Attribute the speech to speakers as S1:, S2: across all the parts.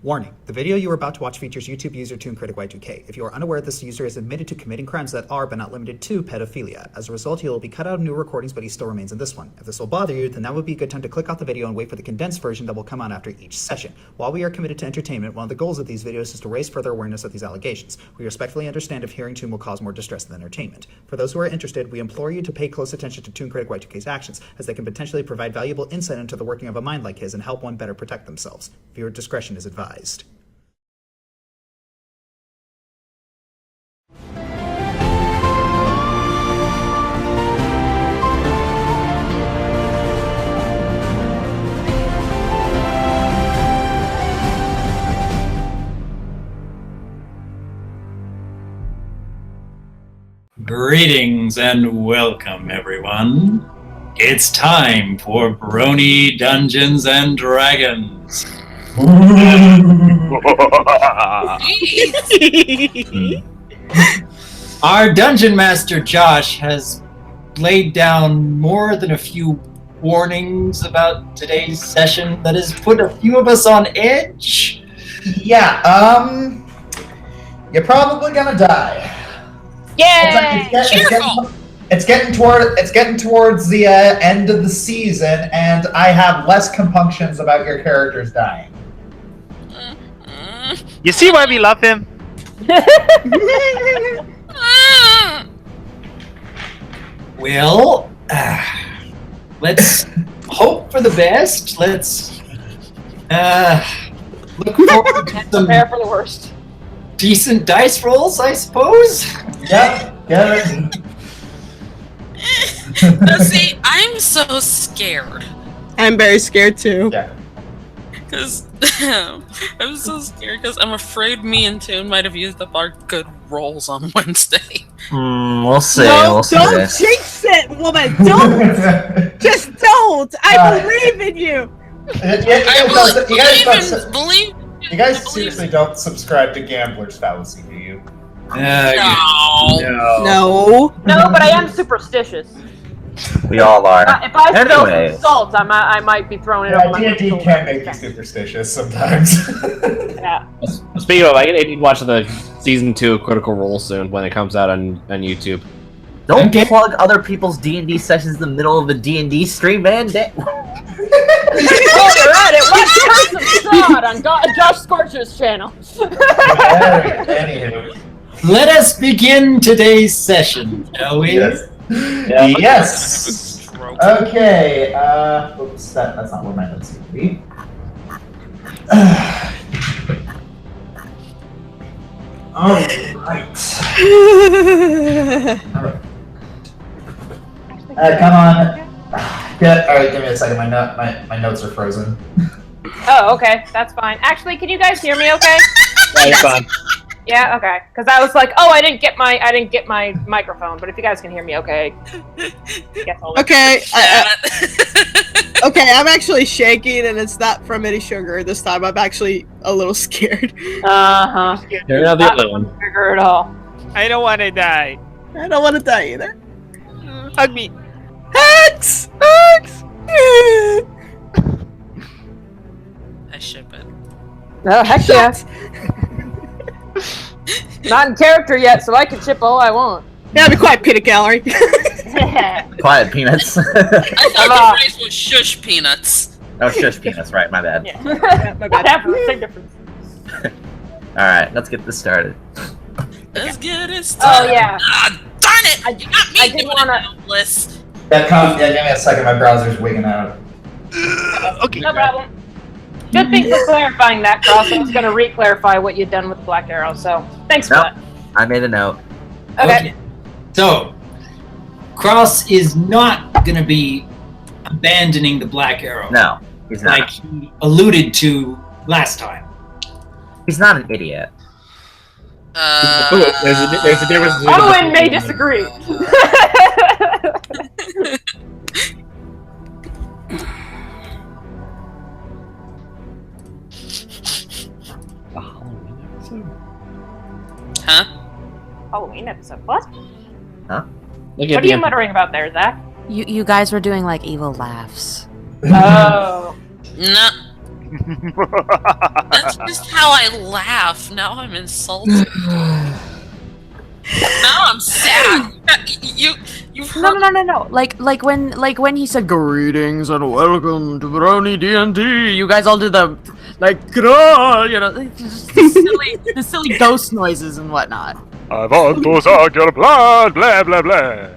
S1: Warning, the video you are about to watch features YouTube user ToonCriticY2K. If you are unaware, this user is admitted to committing crimes that are, but not limited to, pedophilia. As a result, he will be cut out of new recordings, but he still remains in this one. If this will bother you, then that would be a good time to click off the video and wait for the condensed version that will come out after each session. While we are committed to entertainment, one of the goals of these videos is to raise further awareness of these allegations. We respectfully understand if hearing Toon will cause more distress than entertainment. For those who are interested, we implore you to pay close attention to ToonCriticY2K's actions, as they can potentially provide valuable insight into the working of a mind like his and help one better protect themselves. Viewer discretion is advised.
S2: Greetings and welcome, everyone. It's time for Brony Dungeons and Dragons. Our Dungeon Master Josh has laid down more than a few warnings about today's session that has put a few of us on edge.
S3: Yeah, you're probably gonna die.
S4: Yay!
S3: It's getting towards the end of the season, and I have less compunctions about your characters dying.
S5: You see why we love him?
S2: Well, let's hope for the best. Let's look forward to some
S4: Prepare for the worst.
S2: decent dice rolls, I suppose.
S3: Yep, get it.
S6: Now see, I'm so scared.
S7: I'm very scared too.
S3: Yeah.
S6: Because I'm so scared because I'm afraid me and Toon might have used up our good rolls on Wednesday.
S5: We'll see.
S7: No,
S5: we'll see.
S7: don't jinx it, woman. Don't. Just don't. I believe in you.
S3: You guys seriously don't subscribe to Gambler's Fallacy, do you?
S6: No.
S7: No.
S4: No, but I am superstitious.
S5: We all are.
S4: If I spill
S5: Anyways.
S4: some salt, I might be throwing it
S3: Yeah,
S4: over my
S3: D&D
S4: shoulder.
S3: can make you superstitious sometimes.
S4: Yeah.
S8: Speaking of, I need to watch the season 2 of Critical Role soon when it comes out on YouTube.
S5: Don't plug other people's D&D sessions in the middle of a D&D stream, man.
S4: Oh, you're at it. Watch Curse of God on Josh Scorcher's channel.
S3: Anywho.
S2: Let us begin today's session, shall we?
S3: Yes. Yes. Okay. Oops, that's not where my notes need to be. All right. Come on. All right, give me a second. My notes are frozen.
S4: Oh, okay. That's fine. Actually, can you guys hear me okay?
S8: Yeah, you're fine.
S4: Yeah, okay. Because I was like, oh, I didn't get my microphone. But if you guys can hear me okay, guess I'll
S7: Okay. Okay, I'm actually shaking, and it's not from any sugar this time. I'm actually a little scared.
S4: Uh-huh.
S8: You're not the other one.
S4: Figure it all.
S5: I don't want to die.
S7: I don't want to die either.
S5: Hug me.
S7: Hugs! Hugs!
S6: I ship it.
S4: Oh, heck yeah. Not in character yet, so I can chip all I want.
S7: Yeah, be quiet, peanut gallery.
S5: Quiet, peanuts.
S6: I thought the phrase was shush peanuts.
S5: Oh, shush, peanuts. Right, my bad.
S4: Yeah.
S7: My bad.
S4: Whatever, same difference.
S5: Alright, let's get this started.
S6: Let's get it started.
S4: Oh, yeah.
S6: Ah, darn it! You got me
S4: I didn't
S6: doing
S4: wanna-
S6: a list.
S3: Yeah, give me a second. My browser's wigging out.
S5: Okay.
S4: No problem. Good thing for clarifying that, Cross. I was going to re-clarify what you'd done with the Black Arrow, so thanks for
S5: Nope. I made a note.
S4: that. Okay.
S2: So, Cross is not going to be abandoning the Black Arrow.
S5: No, he's not.
S2: Like he alluded to last time.
S5: He's not an idiot.
S8: There's a difference between
S4: Owen may disagree.
S6: Huh?
S4: Halloween episode. What?
S5: Huh?
S8: Look
S4: What
S8: at
S4: are
S8: the
S4: you muttering about there, Zach?
S9: You guys were doing like evil laughs.
S4: Oh.
S6: No. That's just how I laugh. Now I'm insulted. Now I'm sad. You've heard
S9: No. Like when he said greetings and welcome to Brony D&D, you guys all did the just the silly ghost noises and whatnot.
S10: I want to suck your blood, blah blah blah.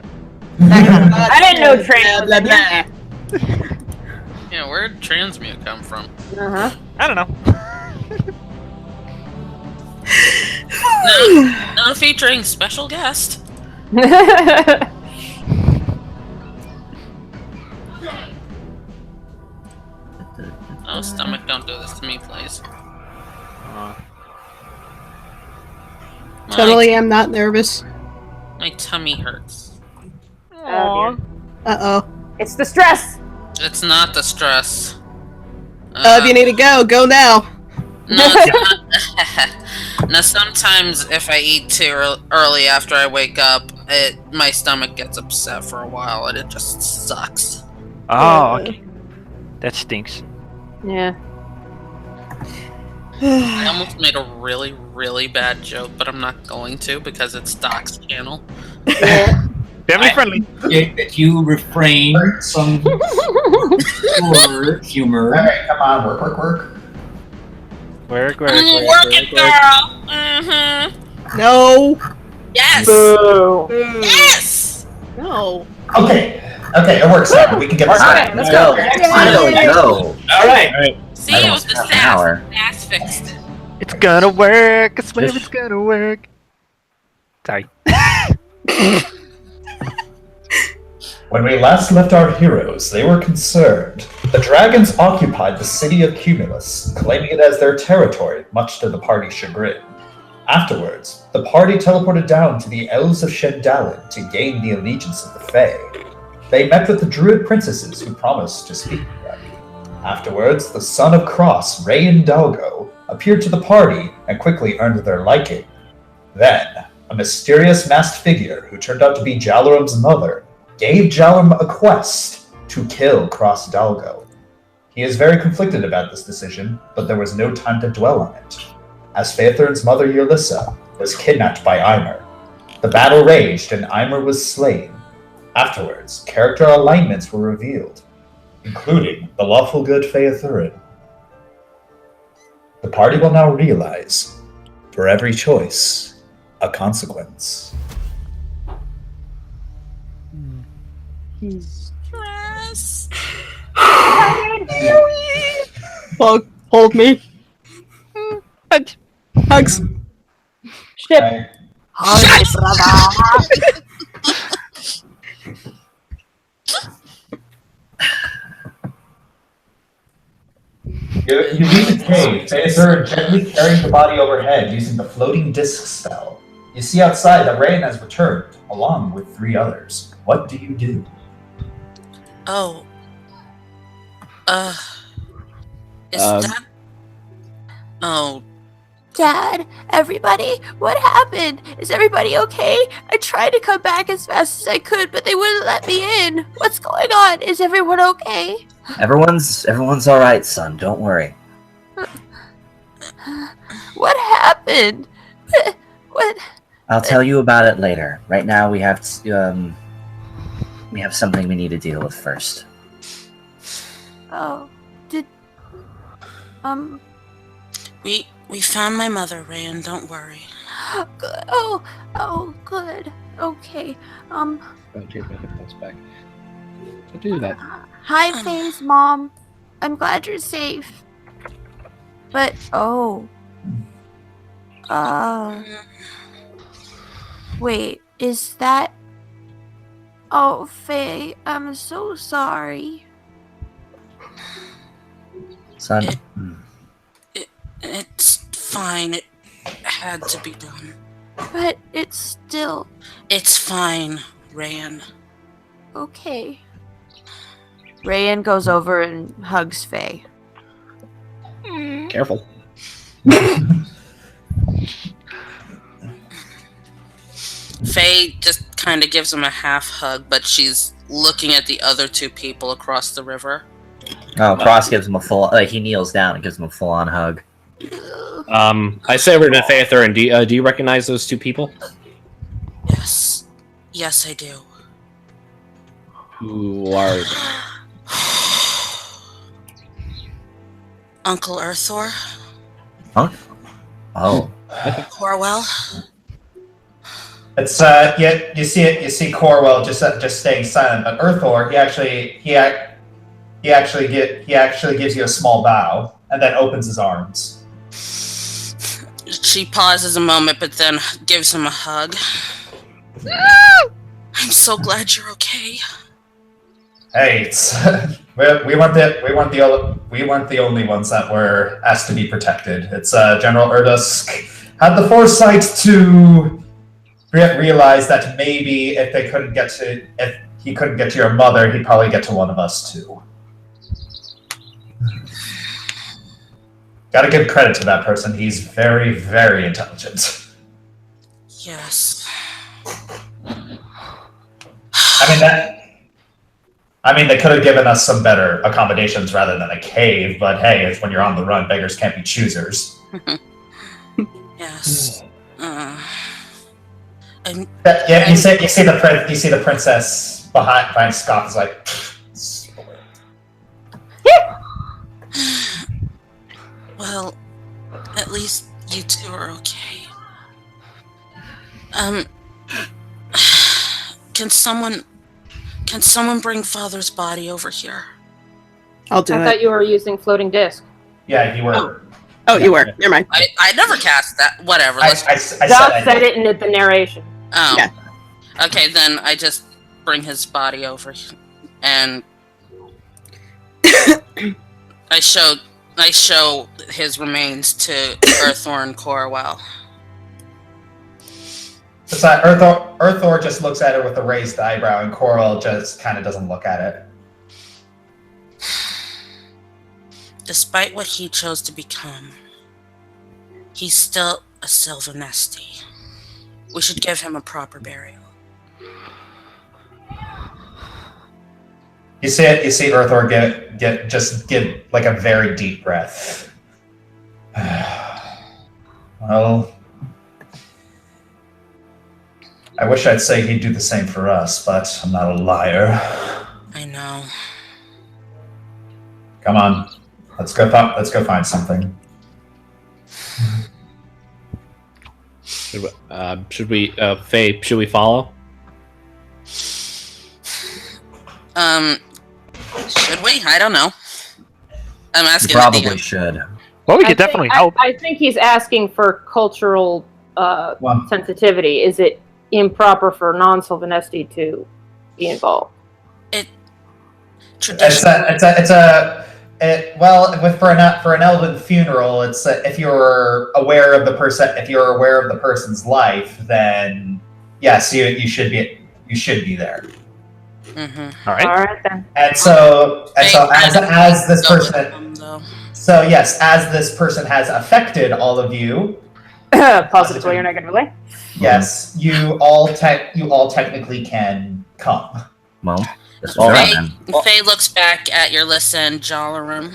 S4: I didn't know trans.
S9: Blah, blah,
S6: Yeah, where'd transmute come from?
S4: Uh-huh.
S10: I don't know.
S6: Now featuring special guest. Oh, stomach, don't do this to me, please.
S7: Totally am not nervous.
S6: My tummy hurts.
S4: Oh, dear.
S7: Uh-oh.
S4: It's the stress.
S6: It's not the stress.
S7: If you need to go, go now.
S6: No, it's not. Now, sometimes if I eat too early after I wake up, my stomach gets upset for a while, and it just sucks.
S10: Oh, okay. That stinks.
S4: Yeah.
S6: I almost made a really, really bad joke, but I'm not going to because it's Doc's channel.
S10: Family friendly.
S2: That you refrain from humor.
S3: Alright, come on, work.
S10: Work.
S6: Work it, girl! Mm-hmm.
S7: No.
S6: Yes!
S4: Boo.
S6: Yes!
S7: No.
S3: Okay, it works out. We can get this
S4: Okay,
S3: done.
S4: let's
S5: Go.
S4: go.
S5: Finally go.
S2: Alright.
S6: See,
S5: I
S6: it
S5: don't
S6: was the
S5: have an hour.
S6: sass fixed it.
S10: It's gonna work. I swear it's gonna work. Sorry.
S3: When we last left our heroes, they were concerned. The dragons occupied the city of Cumulus, claiming it as their territory, much to the party's chagrin. Afterwards, the party teleported down to the Elves of Shendalin to gain the allegiance of the Fae. They met with the druid princesses who promised to speak with them. Afterwards, the son of Cross, Rayan Dalgo, appeared to the party and quickly earned their liking. Then, a mysterious masked figure who turned out to be Jalorum's mother gave Jalum a quest to kill Cross Dalgo. He is very conflicted about this decision, but there was no time to dwell on it, as Faethurin's mother Yulissa was kidnapped by Eimer. The battle raged and Eimer was slain. Afterwards, character alignments were revealed, including the lawful good Faethurin. The party will now realize, for every choice, a consequence.
S6: Stress.
S7: Hold me. Hugs.
S4: Ship.
S3: You leave the cave, Faethurin gently carrying the body overhead using the floating disc spell. You see outside that Rayan has returned, along with 3 others. What do you do?
S6: Oh. Is that... Oh.
S9: Dad, everybody, what happened? Is everybody okay? I tried to come back as fast as I could, but they wouldn't let me in. What's going on? Is everyone okay?
S5: Everyone's all right, son. Don't worry.
S9: What happened? What?
S5: I'll tell you about it later. Right now, we have something we need to deal with first.
S9: Oh,
S6: We found my mother, Rayan, don't worry.
S9: good. Oh, good. Okay.
S8: Don't take my hit points back. Don't do that.
S9: Hi, Faye's mom. I'm glad you're safe. But wait, is that? Oh, Faye, I'm so sorry.
S5: Son.
S6: It's fine. It had to be done.
S9: But it's still
S6: It's fine, Rayan.
S9: okay. Rayan goes over and hugs Faye.
S8: Careful.
S6: Faye just kind of gives him a half hug, but she's looking at the other 2 people across the river.
S5: Oh, Cross gives him a full. He kneels down and gives him a full-on hug.
S8: I say over to Faethurin, do you recognize those two people?
S6: Yes. Yes, I do.
S8: Who are
S6: Uncle Earthor.
S5: Huh? Oh.
S6: Corwell.
S3: It's you see Corwell just staying silent, but Earthor he actually gives you a small bow and then opens his arms.
S6: She pauses a moment, but then gives him a hug. I'm so glad you're okay.
S3: Hey, it's we weren't the only ones that were asked to be protected. It's General Erdusk had the foresight to realize that maybe if he couldn't get to your mother, he'd probably get to one of us too. Gotta give credit to that person. He's very, very intelligent.
S6: Yes.
S3: I mean, they could have given us some better accommodations rather than a cave, but hey, it's when you're on the run, beggars can't be choosers.
S6: Yes.
S3: Yeah, you see the princess behind Scott is like.
S6: Well, at least you two are okay. Can someone bring Father's body over here?
S7: I'll do
S4: I
S7: it.
S4: thought you were using floating disc.
S3: Yeah, you were.
S7: Oh, you were. Never mind.
S6: I never cast that. Whatever.
S3: I
S4: Josh said it in the narration.
S6: Oh.
S7: Yeah.
S6: Okay, then I just bring his body over, and I show his remains to Earthor and Corwell.
S3: It's like Earthor just looks at it with a raised eyebrow, and Corwell just kind of doesn't look at it.
S6: Despite what he chose to become, he's still a Silver Nesty. We should give him a proper burial.
S3: You see Earthor give like a very deep breath. Well, I wish I'd say he'd do the same for us, but I'm not a liar.
S6: I know.
S3: Come on, let's go find something.
S8: Should we Faye? Should we follow?
S6: Should we? I don't know. I'm asking.
S5: You probably should.
S10: Well, we could definitely help.
S4: I think he's asking for cultural sensitivity. Is it improper for non-Sylvanesti to be involved?
S3: For an elven funeral, it's if you're aware of the person's life, then yes, you should be there.
S6: Mm-hmm.
S10: All right.
S4: All right then.
S3: And so as this person has affected all of you,
S4: Positively or negatively.
S3: yes, you all technically can come.
S5: Well, that's all right then.
S6: Faye looks back at your list and Jalarum,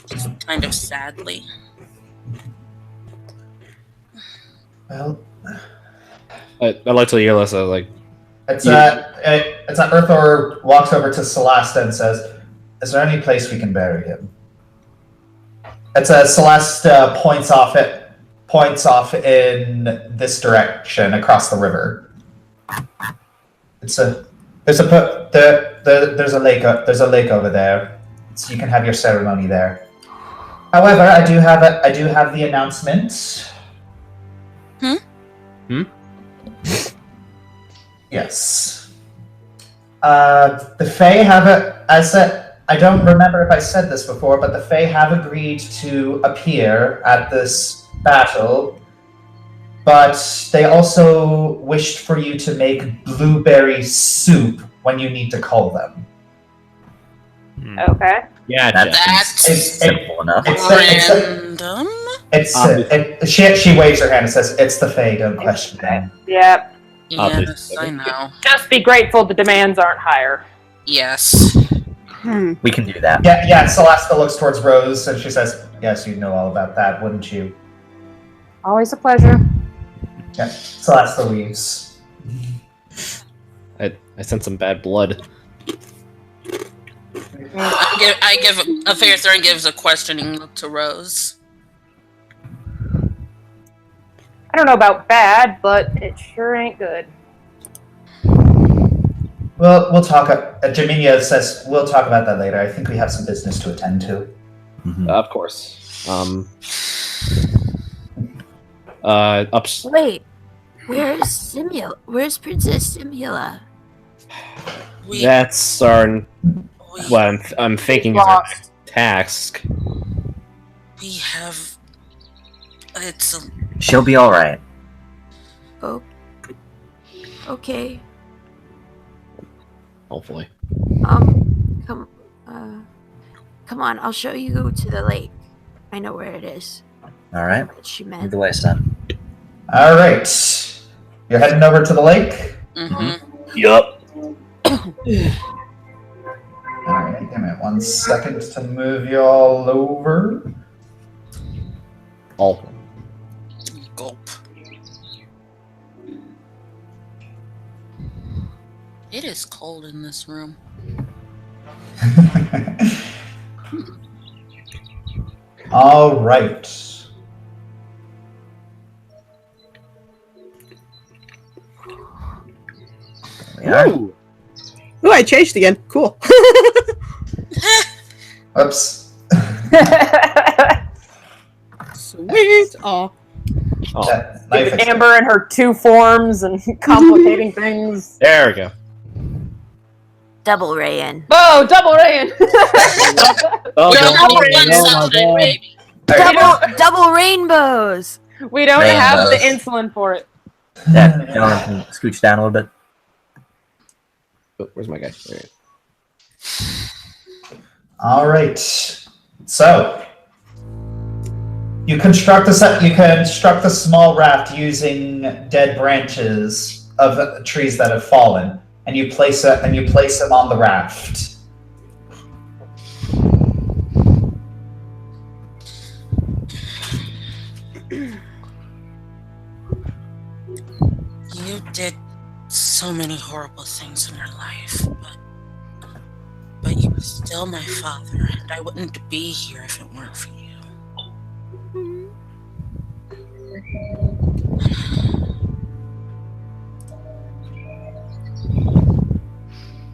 S6: just kind of sadly.
S3: Well,
S8: I like to hear Alyssa, like.
S3: it's Earthor walks over to Celeste and says, "Is there any place we can bury him?" Celeste points off in this direction across the river. There's a lake over there. So you can have your ceremony there. However, I do have the announcement. Yes. The Fae have I don't remember if I said this before, but the Fae have agreed to appear at this battle, but they also wished for you to make blueberry soup when you need to call them.
S4: Okay.
S8: Yeah,
S6: That's
S5: simple enough.
S6: random.
S3: She waves her hand and says, "It's the Fae, don't question them."
S4: Yep.
S6: Yes, I know.
S4: Just be grateful the demands aren't higher.
S6: Yes.
S5: We can do that.
S3: Yeah, Celesta looks towards Rose and she says, yes, you'd know all about that, wouldn't you?
S4: Always a pleasure.
S3: Yeah, Celesta leaves.
S8: I sense some bad blood.
S6: I give a Faethurin gives a questioning look to Rose.
S4: I don't know about bad, but it sure ain't good.
S3: Well, we'll talk. Jaminia says we'll talk about that later. I think we have some business to attend to.
S8: Of course.
S9: Wait, where's Princess Simula?
S8: That's our. Well, I'm thinking is our next task.
S6: We have. It's a.
S5: She'll be all right.
S9: Oh. Okay.
S8: Hopefully.
S9: Come on, I'll show you to the lake. I know where it is.
S5: All right.
S9: What she meant.
S5: Lead the way, son.
S3: All right. You're heading over to the lake?
S6: Mm-hmm.
S5: Yup.
S3: Alright, give me 1 second to move y'all over.
S8: All.
S6: Gulp. It is cold in this room.
S3: All right.
S5: Ooh.
S7: Ooh, I changed again. Cool.
S3: Oops.
S7: Sweet. Aw.
S3: Knife
S4: Amber and her 2 forms and complicating things.
S8: There we go.
S9: Double Rayan.
S4: Oh, double rain!
S8: Oh,
S9: Double rainbows.
S4: We don't have the insulin for it.
S5: Yeah, Dylan can scooch down a little bit.
S8: Oh, where's my guy? There he is.
S3: All right. So you construct a small raft using dead branches of trees that have fallen, and you place them on the raft.
S6: You did so many horrible things in your life, but you were still my father, and I wouldn't be here if it weren't for you.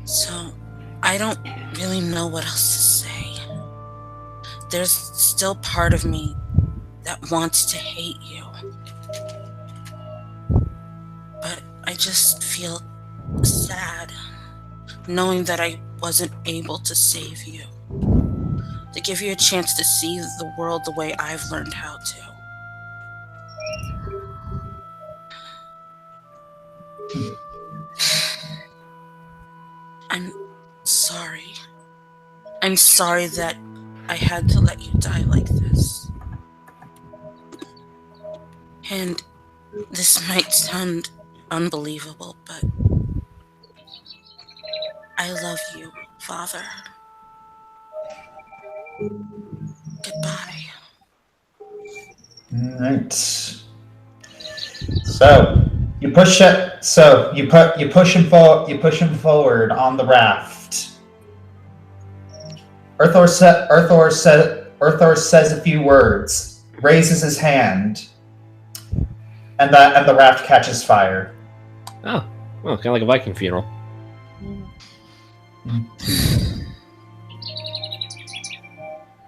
S6: So, I don't really know what else to say. There's still part of me that wants to hate you. But I just feel sad knowing that I wasn't able to save you. To give you a chance to see the world the way I've learned how to. I'm sorry. I'm sorry that I had to let you die like this. And this might sound unbelievable, but I love you, Father. Goodbye.
S3: All right. So you push it. So you push him forward. You push him forward on the raft. Earthor says a few words, raises his hand, and the raft catches fire.
S8: Oh, well, kind of like a Viking funeral.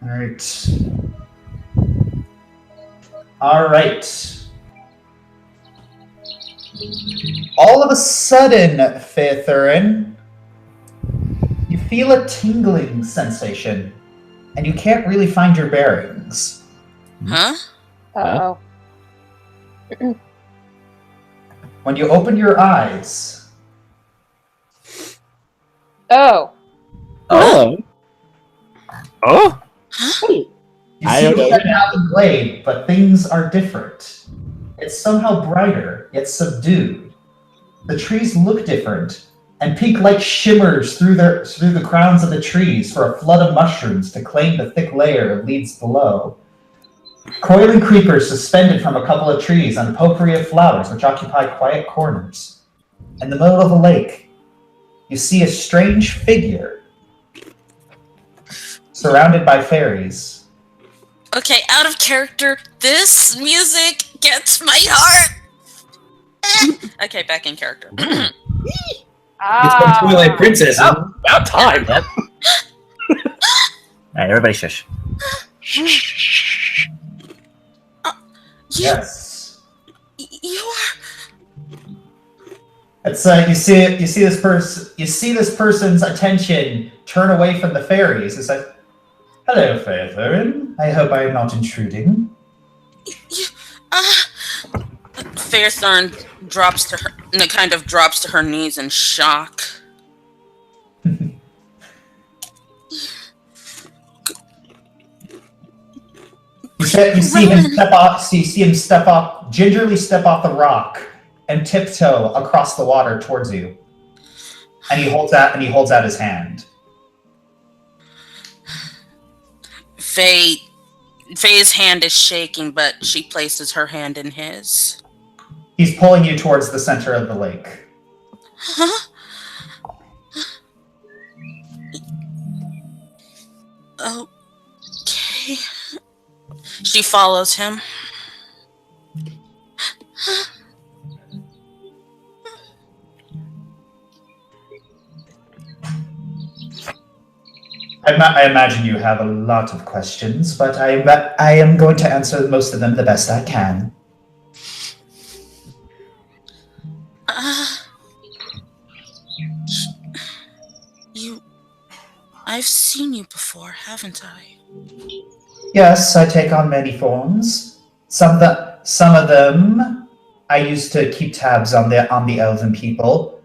S3: All right. All right. All of a sudden, Faethurin, you feel a tingling sensation, and you can't really find your bearings.
S6: Huh?
S4: Uh-oh.
S3: When you open your eyes,
S4: Oh.
S8: Oh. Oh.
S3: you
S8: I
S3: see
S8: don't know.
S3: the Shenhaven glade, but things are different. It's somehow brighter, yet subdued. The trees look different, and pink light shimmers through the crowns of the trees for a flood of mushrooms to claim the thick layer of leaves below. Coiling creepers suspended from a couple of trees and a potpourri of flowers which occupy quiet corners. In the middle of a lake, you see a strange figure surrounded by fairies.
S6: Okay, out of character. This music gets my heart. Okay, back in character.
S2: It's the Twilight Princess.
S5: Oh.
S2: About time.
S5: Yep. Alright, everybody shush.
S3: Yes.
S6: You are.
S3: It's you see this person's attention turn away from the fairies. It's like, hello, Faethurin. I hope I am not intruding.
S6: Faethurin drops to her knees in shock.
S3: You see him gingerly step off the rock and tiptoe across the water towards you. And he holds out his hand.
S6: Faye's hand is shaking, but she places her hand in his.
S3: He's pulling you towards the center of the lake.
S6: Huh? Okay. She follows him.
S3: I imagine you have a lot of questions, but I am going to answer most of them the best I can.
S6: I've seen you before, haven't I?
S3: Yes, I take on many forms. Some of them I used to keep tabs on the elven people.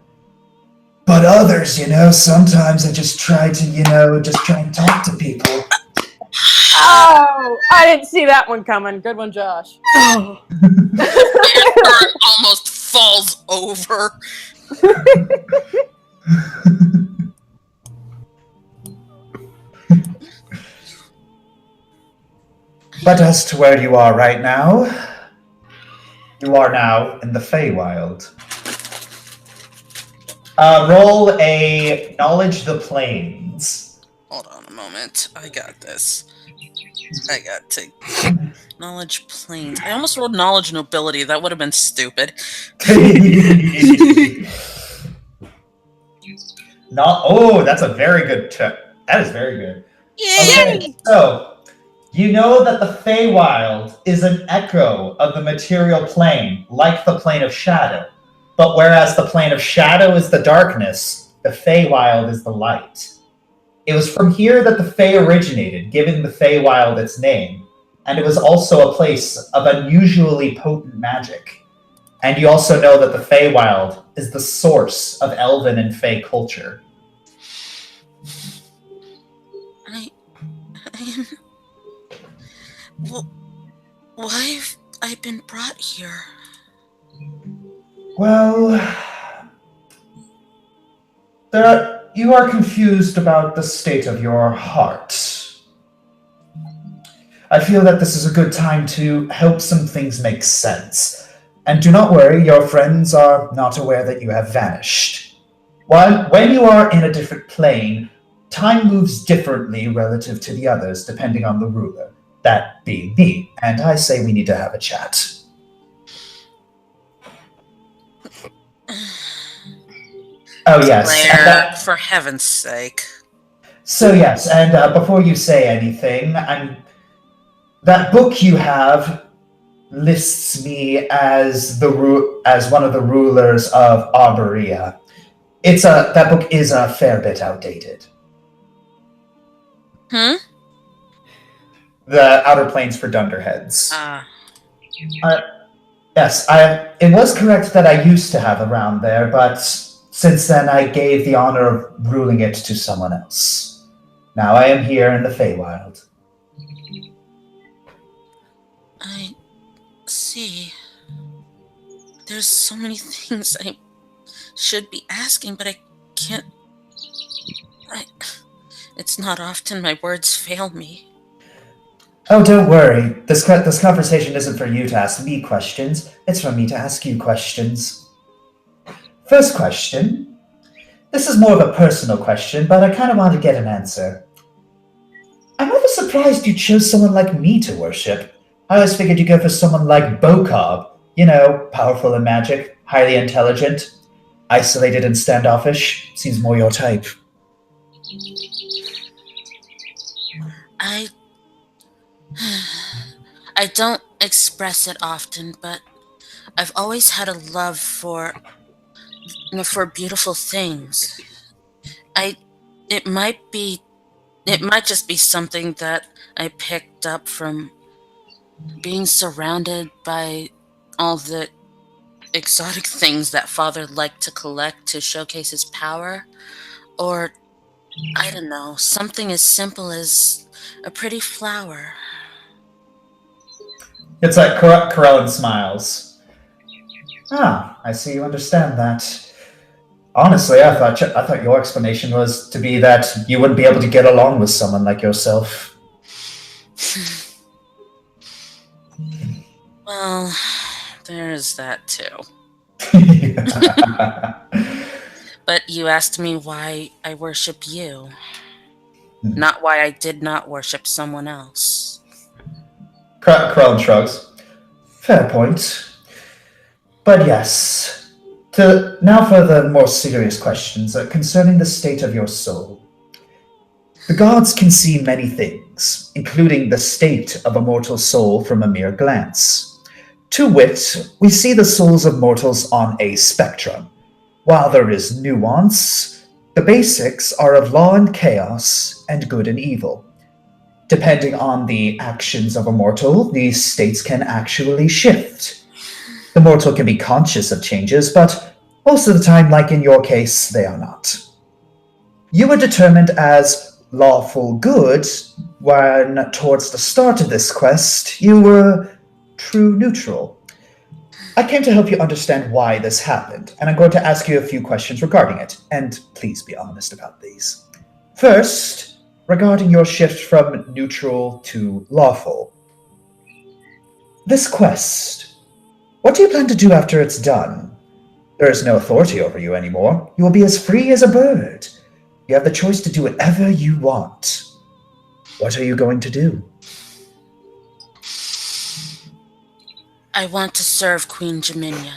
S3: But others, sometimes I just try and talk to people.
S4: Oh, I didn't see that one coming. Good one, Josh.
S6: Faethurin almost falls over.
S3: But as to where you are right now, you are now in the Feywild. Roll a Knowledge the Plains.
S6: Hold on a moment. I got this. I got to... Knowledge Plains. I almost rolled Knowledge Nobility. That would have been stupid.
S3: That's a very good tip. That is very good.
S6: Yay!
S3: Okay, so... You know that the Feywild is an echo of the material plane, like the plane of shadow. But whereas the plane of shadow is the darkness, the Feywild is the light. It was from here that the Fey originated, giving the Feywild its name. And it was also a place of unusually potent magic. And you also know that the Feywild is the source of Elven and Fey culture.
S6: Well, why have I been brought here?
S3: Well, you are confused about the state of your heart. I feel that this is a good time to help some things make sense. And do not worry, your friends are not aware that you have vanished. When you are in a different plane, time moves differently relative to the others, depending on the ruler. That being me, and I say we need to have a chat. Oh yes,
S6: Claire, for heaven's sake.
S3: So yes, and before you say anything, that book you have lists me as one of the rulers of Arborea. That book is a fair bit outdated. The Outer Plains for Dunderheads. Yes, it was correct that I used to have around there, but since then I gave the honor of ruling it to someone else. Now I am here in the Feywild.
S6: I see. There's so many things I should be asking, but I can't... It's not often my words fail me.
S1: Oh, don't worry. This conversation isn't for you to ask me questions. It's for me to ask you questions. First question. This is more of a personal question, but I kind of want to get an answer. I'm rather surprised you chose someone like me to worship. I always figured you'd go for someone like Bocob. You know, powerful in magic, highly intelligent, isolated and standoffish. Seems more your type.
S6: I don't express it often, but I've always had a love for beautiful things. It might just be something that I picked up from being surrounded by all the exotic things that Father liked to collect to showcase his power, or I don't know, something as simple as a pretty flower.
S1: It's like Corellin smiles. Ah, I see you understand that. Honestly, I thought your explanation was to be that you wouldn't be able to get along with someone like yourself.
S6: Well, there's that too. But you asked me why I worship you, not why I did not worship someone else.
S1: Corellin shrugs. Fair point. But yes, now for the more serious questions concerning the state of your soul. The gods can see many things, including the state of a mortal soul from a mere glance. To wit, we see the souls of mortals on a spectrum. While there is nuance, the basics are of law and chaos and good and evil. Depending on the actions of a mortal, these states can actually shift. The mortal can be conscious of changes, but most of the time, like in your case, they are not. You were determined as lawful good when, towards the start of this quest, you were true neutral. I came to help you understand why this happened, and I'm going to ask you a few questions regarding it, and please be honest about these. First, regarding your shift from neutral to lawful. This quest, what do you plan to do after it's done? There is no authority over you anymore. You will be as free as a bird. You have the choice to do whatever you want. What are you going to do?
S6: I want to serve Queen Jaminia.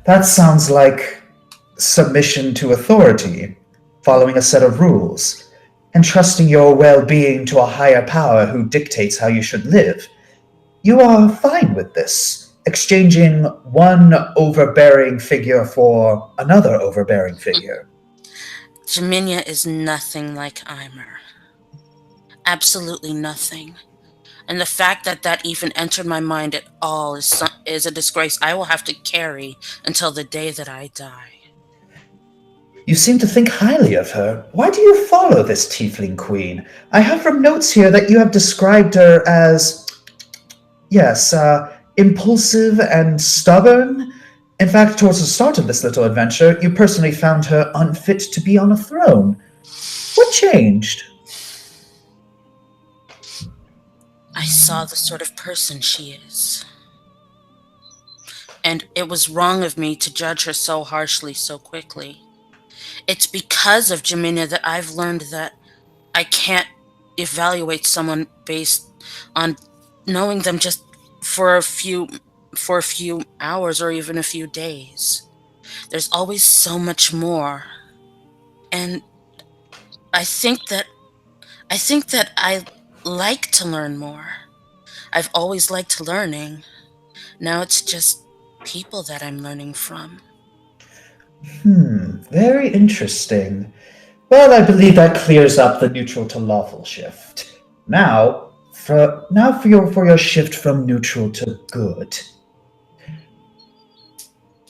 S1: That sounds like submission to authority, following a set of rules, and trusting your well-being to a higher power who dictates how you should live. You are fine with this, exchanging one overbearing figure for another overbearing figure.
S6: Jaminia is nothing like Eimer. Absolutely nothing. And the fact that that even entered my mind at all is a disgrace I will have to carry until the day that I die.
S1: You seem to think highly of her. Why do you follow this tiefling queen? I have from notes here that you have described her as, yes, impulsive and stubborn. In fact, towards the start of this little adventure, you personally found her unfit to be on a throne. What changed?
S6: I saw the sort of person she is. And it was wrong of me to judge her so harshly so quickly. It's because of Jaminia that I've learned that I can't evaluate someone based on knowing them just for a few hours or even a few days. There's always so much more. And I think that I like to learn more. I've always liked learning. Now it's just people that I'm learning from.
S1: Very interesting. Well, I believe that clears up the neutral to lawful shift. Now for your shift from neutral to good.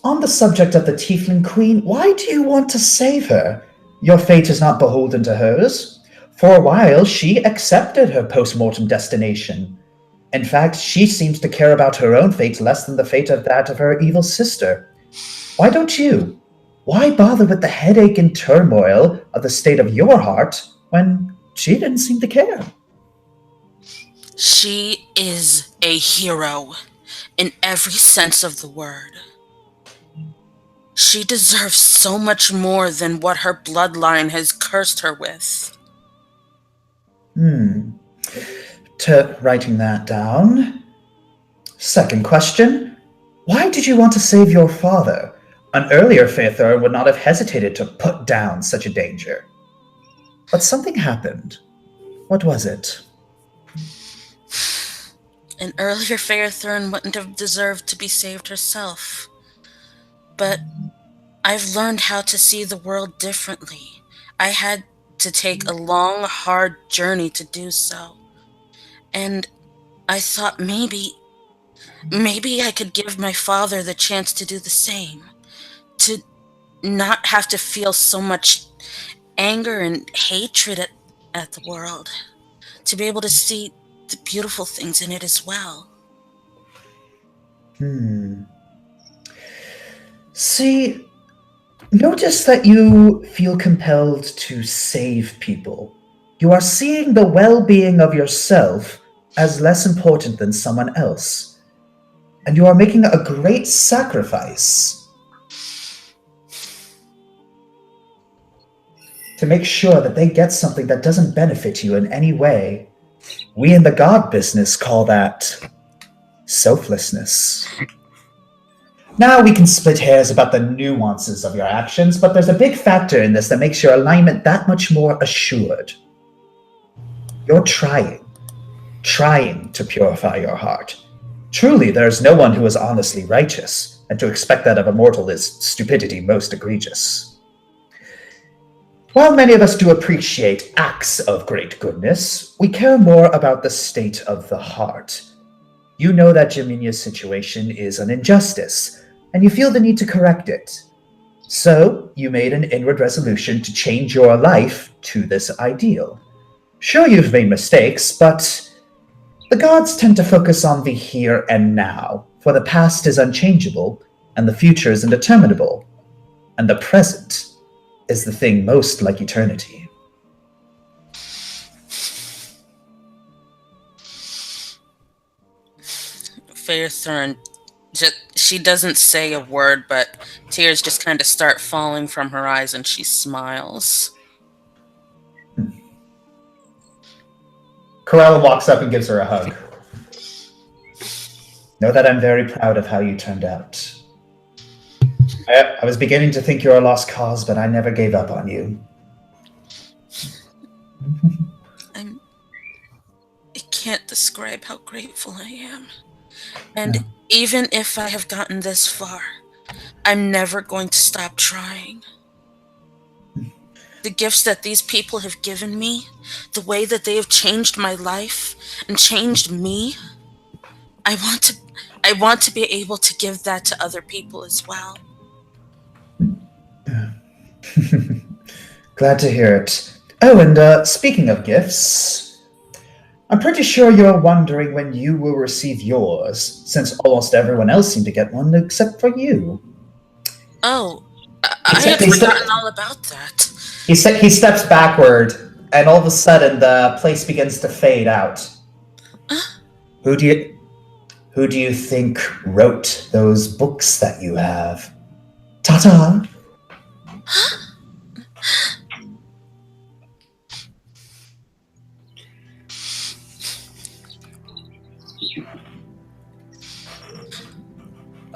S1: On the subject of the Tiefling Queen, why do you want to save her? Your fate is not beholden to hers. For a while, she accepted her post-mortem destination. In fact, she seems to care about her own fate less than the fate of that of her evil sister.
S3: Why don't you? Why bother with the headache and turmoil of the state of your heart when she didn't seem to care?
S6: She is a hero in every sense of the word. She deserves so much more than what her bloodline has cursed her with.
S3: Writing that down. Second question. Why did you want to save your father? An earlier Faethurin would not have hesitated to put down such a danger. But something happened. What was it?
S6: An earlier Faethurin wouldn't have deserved to be saved herself. But I've learned how to see the world differently. I had to take a long, hard journey to do so. And I thought maybe I could give my father the chance to do the same. To not have to feel so much anger and hatred at the world. To be able to see the beautiful things in it as well.
S3: See, notice that you feel compelled to save people. You are seeing the well-being of yourself as less important than someone else. And you are making a great sacrifice to make sure that they get something that doesn't benefit you in any way. We in the God business call that selflessness. Now we can split hairs about the nuances of your actions, but there's a big factor in this that makes your alignment that much more assured. You're trying to purify your heart. Truly, there is no one who is honestly righteous, and to expect that of a mortal is stupidity most egregious. While many of us do appreciate acts of great goodness, we care more about the state of the heart. You know that Jamina's situation is an injustice, and you feel the need to correct it. So, you made an inward resolution to change your life to this ideal. Sure, you've made mistakes, but the gods tend to focus on the here and now, for the past is unchangeable, and the future is indeterminable, and the present is the thing most like eternity.
S6: Faethurin, she doesn't say a word, but tears just kind of start falling from her eyes and she smiles.
S3: Corella walks up and gives her a hug. Know that I'm very proud of how you turned out. I was beginning to think you're a lost cause, but I never gave up on you.
S6: I can't describe how grateful I am. And even if I have gotten this far, I'm never going to stop trying. The gifts that these people have given me, the way that they have changed my life and changed me, I want to be able to give that to other people as well.
S3: Glad to hear it. Oh, and speaking of gifts, I'm pretty sure you're wondering when you will receive yours, since almost everyone else seemed to get one except for you.
S6: Oh, I had forgotten all about that.
S3: He steps backward, and all of a sudden the place begins to fade out. Who do you think wrote those books that you have? Ta-ta!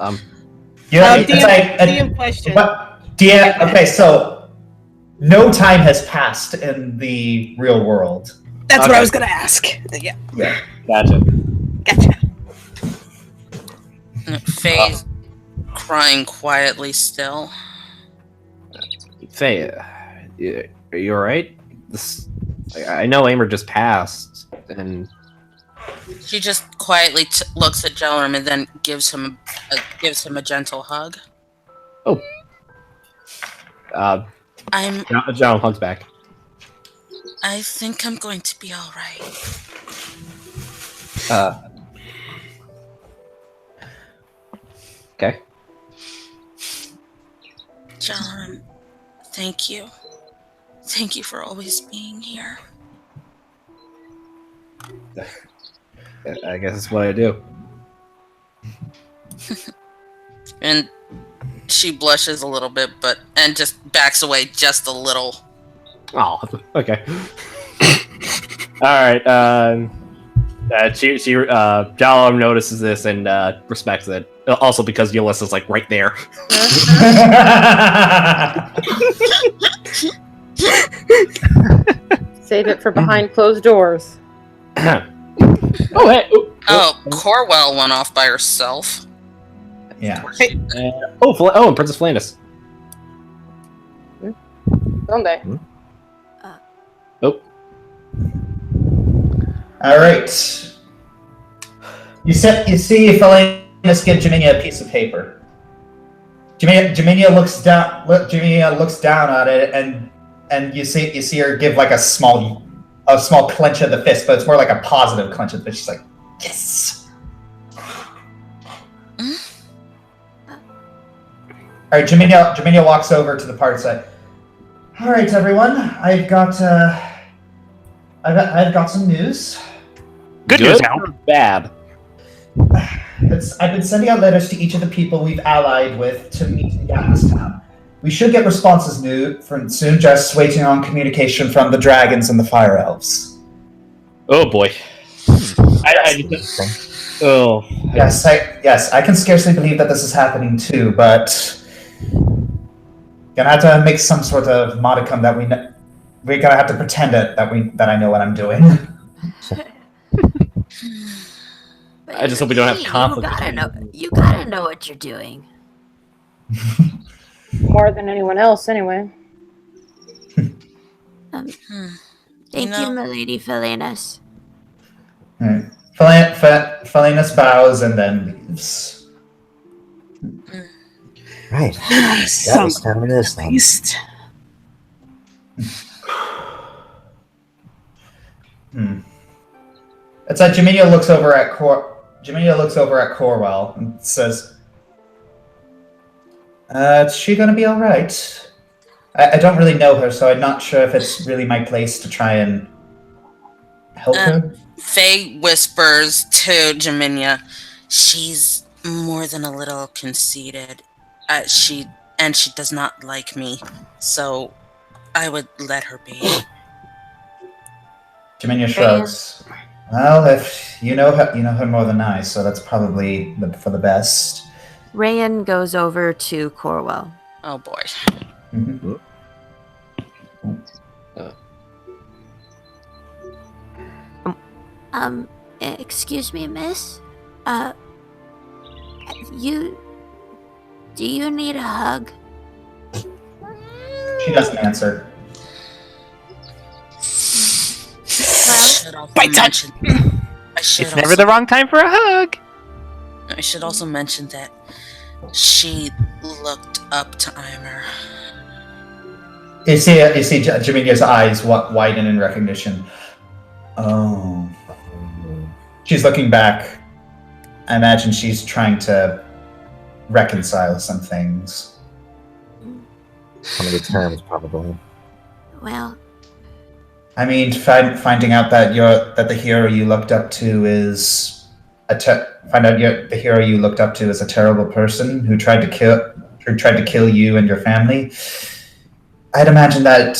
S7: DM question.
S3: Okay, so no time has passed in the real world.
S7: That's what I was gonna ask. Yeah.
S8: Gotcha.
S6: Faye's crying quietly still.
S8: Faye, are you alright? I know Aimer just passed, and
S6: She just quietly looks at Jelram and then gives him a gentle hug.
S8: Oh. John hugs back.
S6: I think I'm going to be all right.
S8: Okay.
S6: John, thank you. Thank you for always being here.
S8: I guess that's what I do.
S6: And she blushes a little bit, and just backs away just a little.
S8: Oh, okay. All right. Jalom notices this and respects it. Also because Ulysses like right there.
S4: Save it for behind closed doors.
S8: Oh, hey.
S6: Oh, Corwell went off by herself.
S3: Yeah.
S8: Hey. And Princess Flandis.
S4: Someday.
S8: Oh.
S3: All right. You see Philenis give Jaminia a piece of paper. Jaminia looks down. Jaminia looks down at it, and you see her give like a small clench of the fist, but it's more like a positive clench of the fist. She's like, yes. All right, Jaminia walks over to the party and says, "All right, everyone, I've got some news.
S10: Good news, Hal.
S8: Bad.
S3: I've been sending out letters to each of the people we've allied with to meet in Gallestown. We should get responses soon, just waiting on communication from the dragons and the fire elves."
S8: Oh boy.
S3: Yes, I can scarcely believe that this is happening too, but gonna have to make some sort of modicum that we're gonna have to pretend that I know what I'm doing.
S8: I just hope we don't have conflict.
S9: You gotta know what you're doing.
S4: More than anyone else, anyway.
S9: Thank you, my lady Philenis.
S3: Philenis bows and then leaves.
S5: Right. That was time it is then.
S3: It's like Jaminia looks over at Corwell and says, "Is she gonna be all right? I don't really know her, so I'm not sure if it's really my place to try and help her."
S6: Faye whispers to Jaminia, "She's more than a little conceited. She does not like me, so I would let her be."
S3: Jaminia shrugs. "Well, if you know her more than I, so that's probably for the best."
S9: Rayan goes over to Corwell.
S6: Oh boy.
S3: Mm-hmm.
S9: Excuse me, miss? Do you need a hug?
S3: She doesn't answer.
S10: Bite touch! It's never the wrong time for a hug!
S6: I should also mention that she looked up to Eimer.
S3: You see Jaminia's eyes widen in recognition. Oh. She's looking back. I imagine she's trying to reconcile some things.
S5: Some of the terms, probably.
S9: Well,
S3: I mean, finding out that the hero you looked up to is the hero you looked up to is a terrible person who tried to kill you and your family. I'd imagine that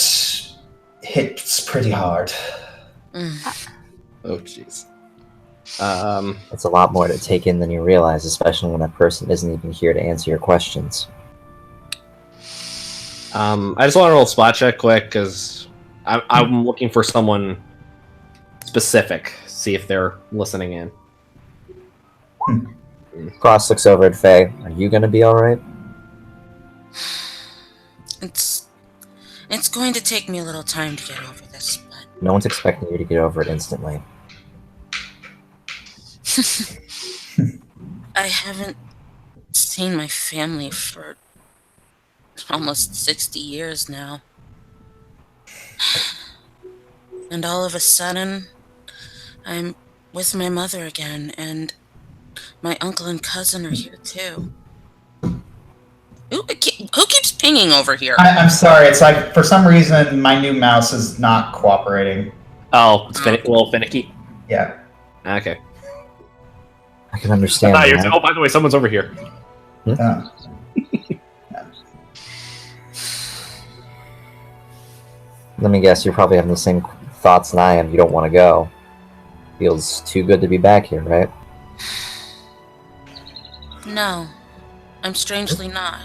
S3: hits pretty hard.
S8: Oh, jeez.
S5: It's a lot more to take in than you realize, especially when that person isn't even here to answer your questions.
S8: I just want to roll a spot check quick because I'm looking for someone specific. See if they're listening in.
S5: Cross looks over at Faye. Are you gonna be alright?
S6: It's going to take me a little time to get over this, but...
S5: No one's expecting you to get over it instantly.
S6: I haven't seen my family for almost 60 years now. And all of a sudden, I'm with my mother again, and my uncle and cousin are here too. Who keeps pinging over here.
S3: I'm sorry. It's like for some reason my new mouse is not cooperating.
S8: Oh, it's a little finicky.
S3: Yeah.
S8: Okay.
S5: I can understand
S8: Oh,
S5: that.
S8: by the way, someone's over here.
S3: Uh,
S5: Let me guess, you're probably having the same thoughts than I am. You don't want to go. Feels too good to be back here, right?
S6: No, I'm strangely not.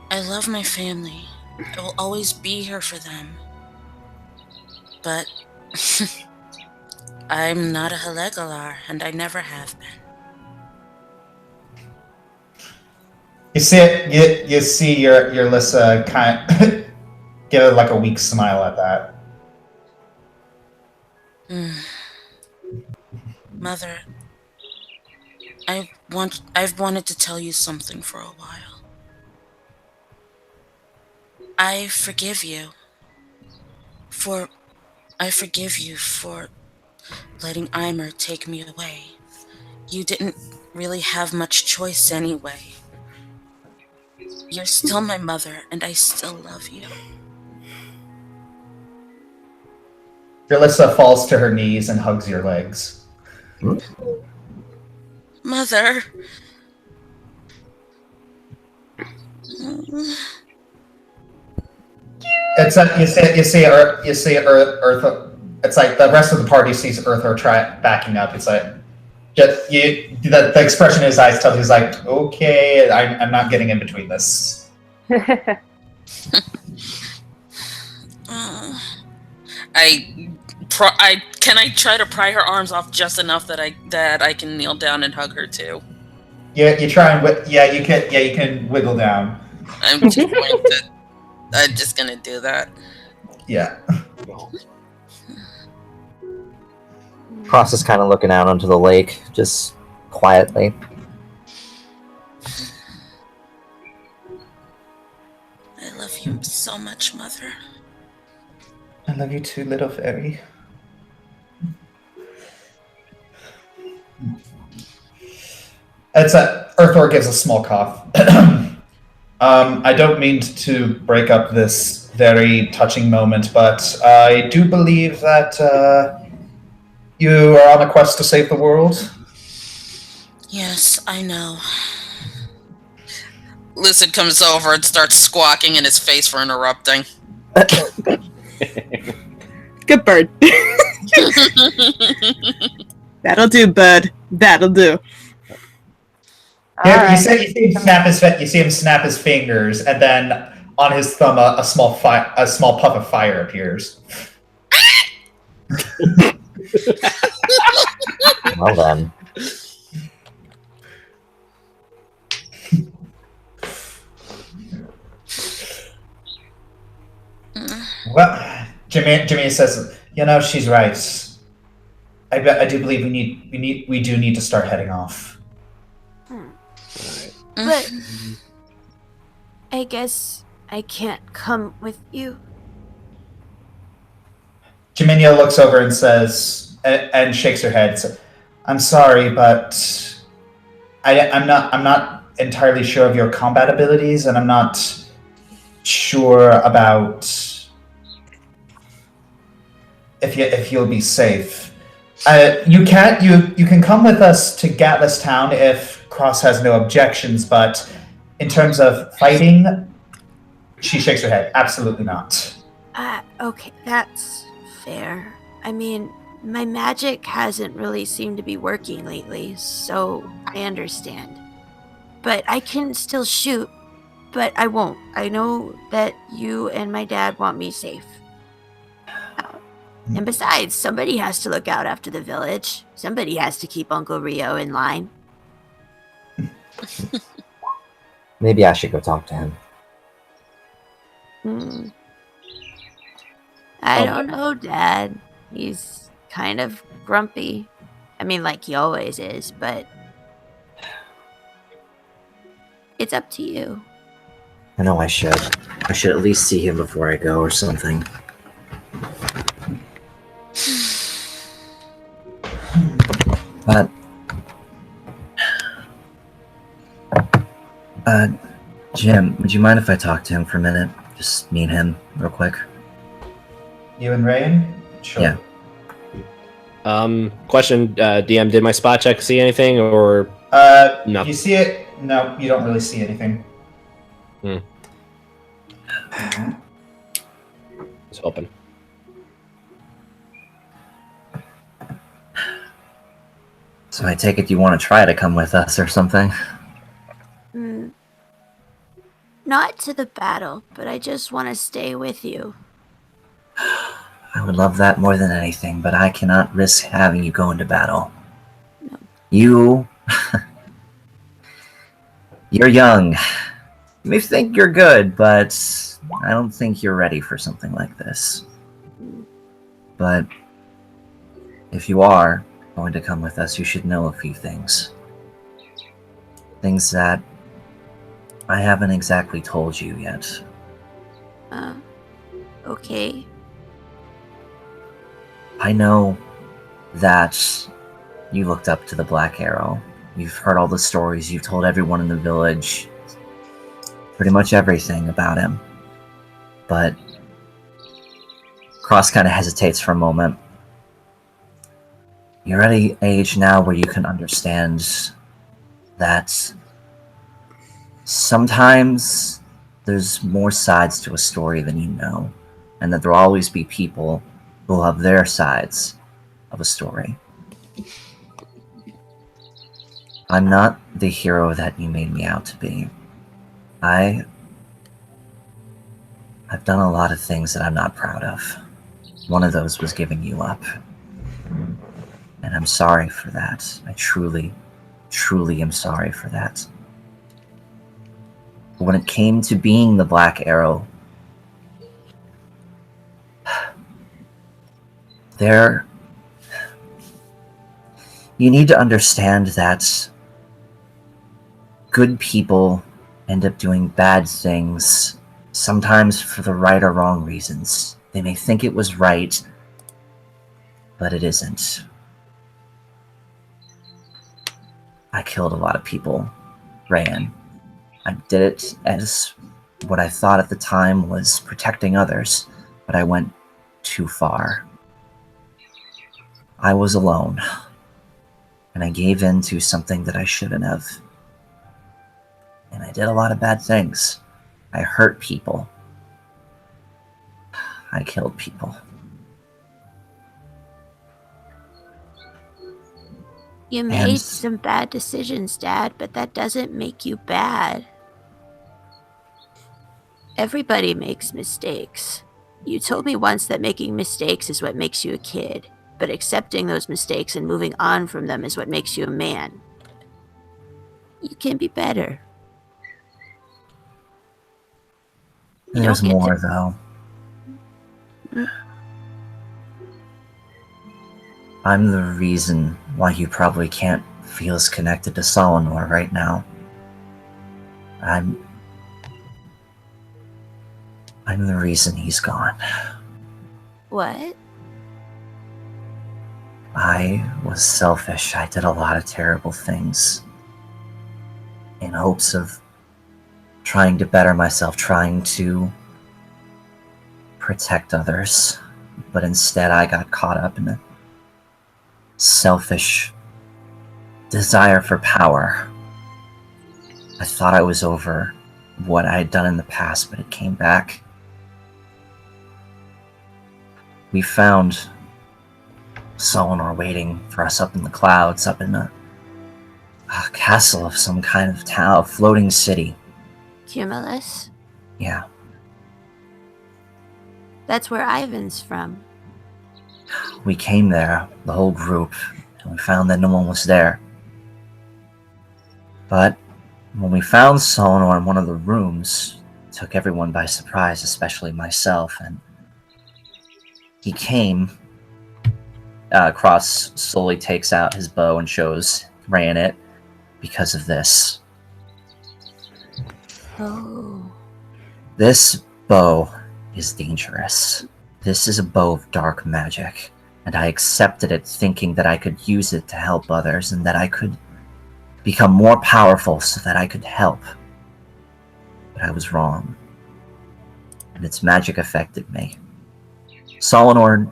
S6: I love my family. I will always be here for them. But I'm not a Helegalar, and I never have been.
S3: you see it. You see your Lissa kind of give like a weak smile at that.
S6: Mother, I've wanted to tell you something for a while. I forgive you for letting Eimer take me away. You didn't really have much choice anyway. You're still my mother, and I still love you.
S3: Lissa falls to her knees and hugs your legs.
S6: Mother.
S3: It's you see Earth. It's like the rest of the party sees Eartha backing up. It's like the expression in his eyes tells you he's like, okay, I'm not getting in between this.
S6: Can I try to pry her arms off just enough that I can kneel down and hug her too?
S3: Yeah, you try and you can wiggle down.
S6: I'm just gonna do that.
S3: Yeah.
S5: Cross is kind of looking out onto the lake, just quietly.
S6: I love you so much, Mother.
S3: I love you too, little fairy. Earthor gives a small cough. I don't mean to break up this very touching moment, but I do believe that you are on a quest to save the world.
S6: Yes, I know. Lucid comes over and starts squawking in his face for interrupting.
S7: Good bird. That'll do, bud. That'll do.
S3: Yeah, you see him snap his fingers, and then on his thumb, a small puff of fire appears.
S5: Well then.
S3: Well, Jimmy says, she's right. I do believe we do need to start heading off.
S9: But I guess I can't come with you.
S3: Jiminia looks over and says, and shakes her head. So, I'm sorry, but I'm not entirely sure of your combat abilities, and I'm not sure about if you'll be safe. You can come with us to Gatless Town if Cross has no objections, but in terms of fighting, she shakes her head. Absolutely not.
S9: Okay, that's fair. I mean, my magic hasn't really seemed to be working lately, so I understand. But I can still shoot, but I won't. I know that you and my dad want me safe. And besides, somebody has to look out after the village. Somebody has to keep Uncle Rio in line.
S5: Maybe I should go talk to him.
S9: I don't know, Dad. He's kind of grumpy. I mean, like he always is, but it's up to you.
S5: I know I should. I should at least see him before I go or something. But Jim, would you mind if I talk to him for a minute? Just meet him real quick.
S3: You and Rain? Sure.
S5: Yeah.
S8: Question, DM, did my spot check see anything, or no?
S3: You see it? No, you don't really see anything.
S8: I was hoping.
S5: So I take it you want to try to come with us or something?
S9: Not to the battle, but I just want to stay with you.
S5: I would love that more than anything, but I cannot risk having you go into battle.
S9: No.
S5: You're young. You may think you're good, but I don't think you're ready for something like this. But if you are going to come with us, you should know a few things. Things that I haven't exactly told you yet.
S9: Okay.
S5: I know that you looked up to the Black Arrow. You've heard all the stories, you've told everyone in the village pretty much everything about him. But Cross kind of hesitates for a moment. You're at an age now where you can understand that sometimes there's more sides to a story than you know, and that there'll always be people who have their sides of a story. I'm not the hero that you made me out to be. I've done a lot of things that I'm not proud of. One of those was giving you up. And I'm sorry for that. I truly, truly am sorry for that. But when it came to being the Black Arrow, you need to understand that good people end up doing bad things, sometimes for the right or wrong reasons. They may think it was right, but it isn't. I killed a lot of people, ran. I did it as what I thought at the time was protecting others, but I went too far. I was alone, and I gave in to something that I shouldn't have. And I did a lot of bad things. I hurt people. I killed people.
S9: You made some bad decisions, Dad, but that doesn't make you bad. Everybody makes mistakes. You told me once that making mistakes is what makes you a kid, but accepting those mistakes and moving on from them is what makes you a man. You can be better.
S5: There's more, though. I'm the reason why you probably can't feel as connected to Solanor right now. I'm the reason he's gone.
S9: What?
S5: I was selfish. I did a lot of terrible things in hopes of trying to better myself, trying to protect others. But instead I got caught up in a selfish desire for power. I thought I was over what I had done in the past, but it came back. We found Solanor waiting for us up in the clouds, up in a castle of some kind of town, a floating city.
S9: Cumulus?
S5: Yeah.
S9: That's where Ivan's from.
S5: We came there, the whole group, and we found that no one was there. But when we found Solanor in one of the rooms, it took everyone by surprise, especially myself, and he came. Cross slowly takes out his bow and shows Rayan it because of this.
S9: Oh.
S5: This bow is dangerous. This is a bow of dark magic, and I accepted it thinking that I could use it to help others and that I could become more powerful so that I could help. But I was wrong. And its magic affected me. Solinor,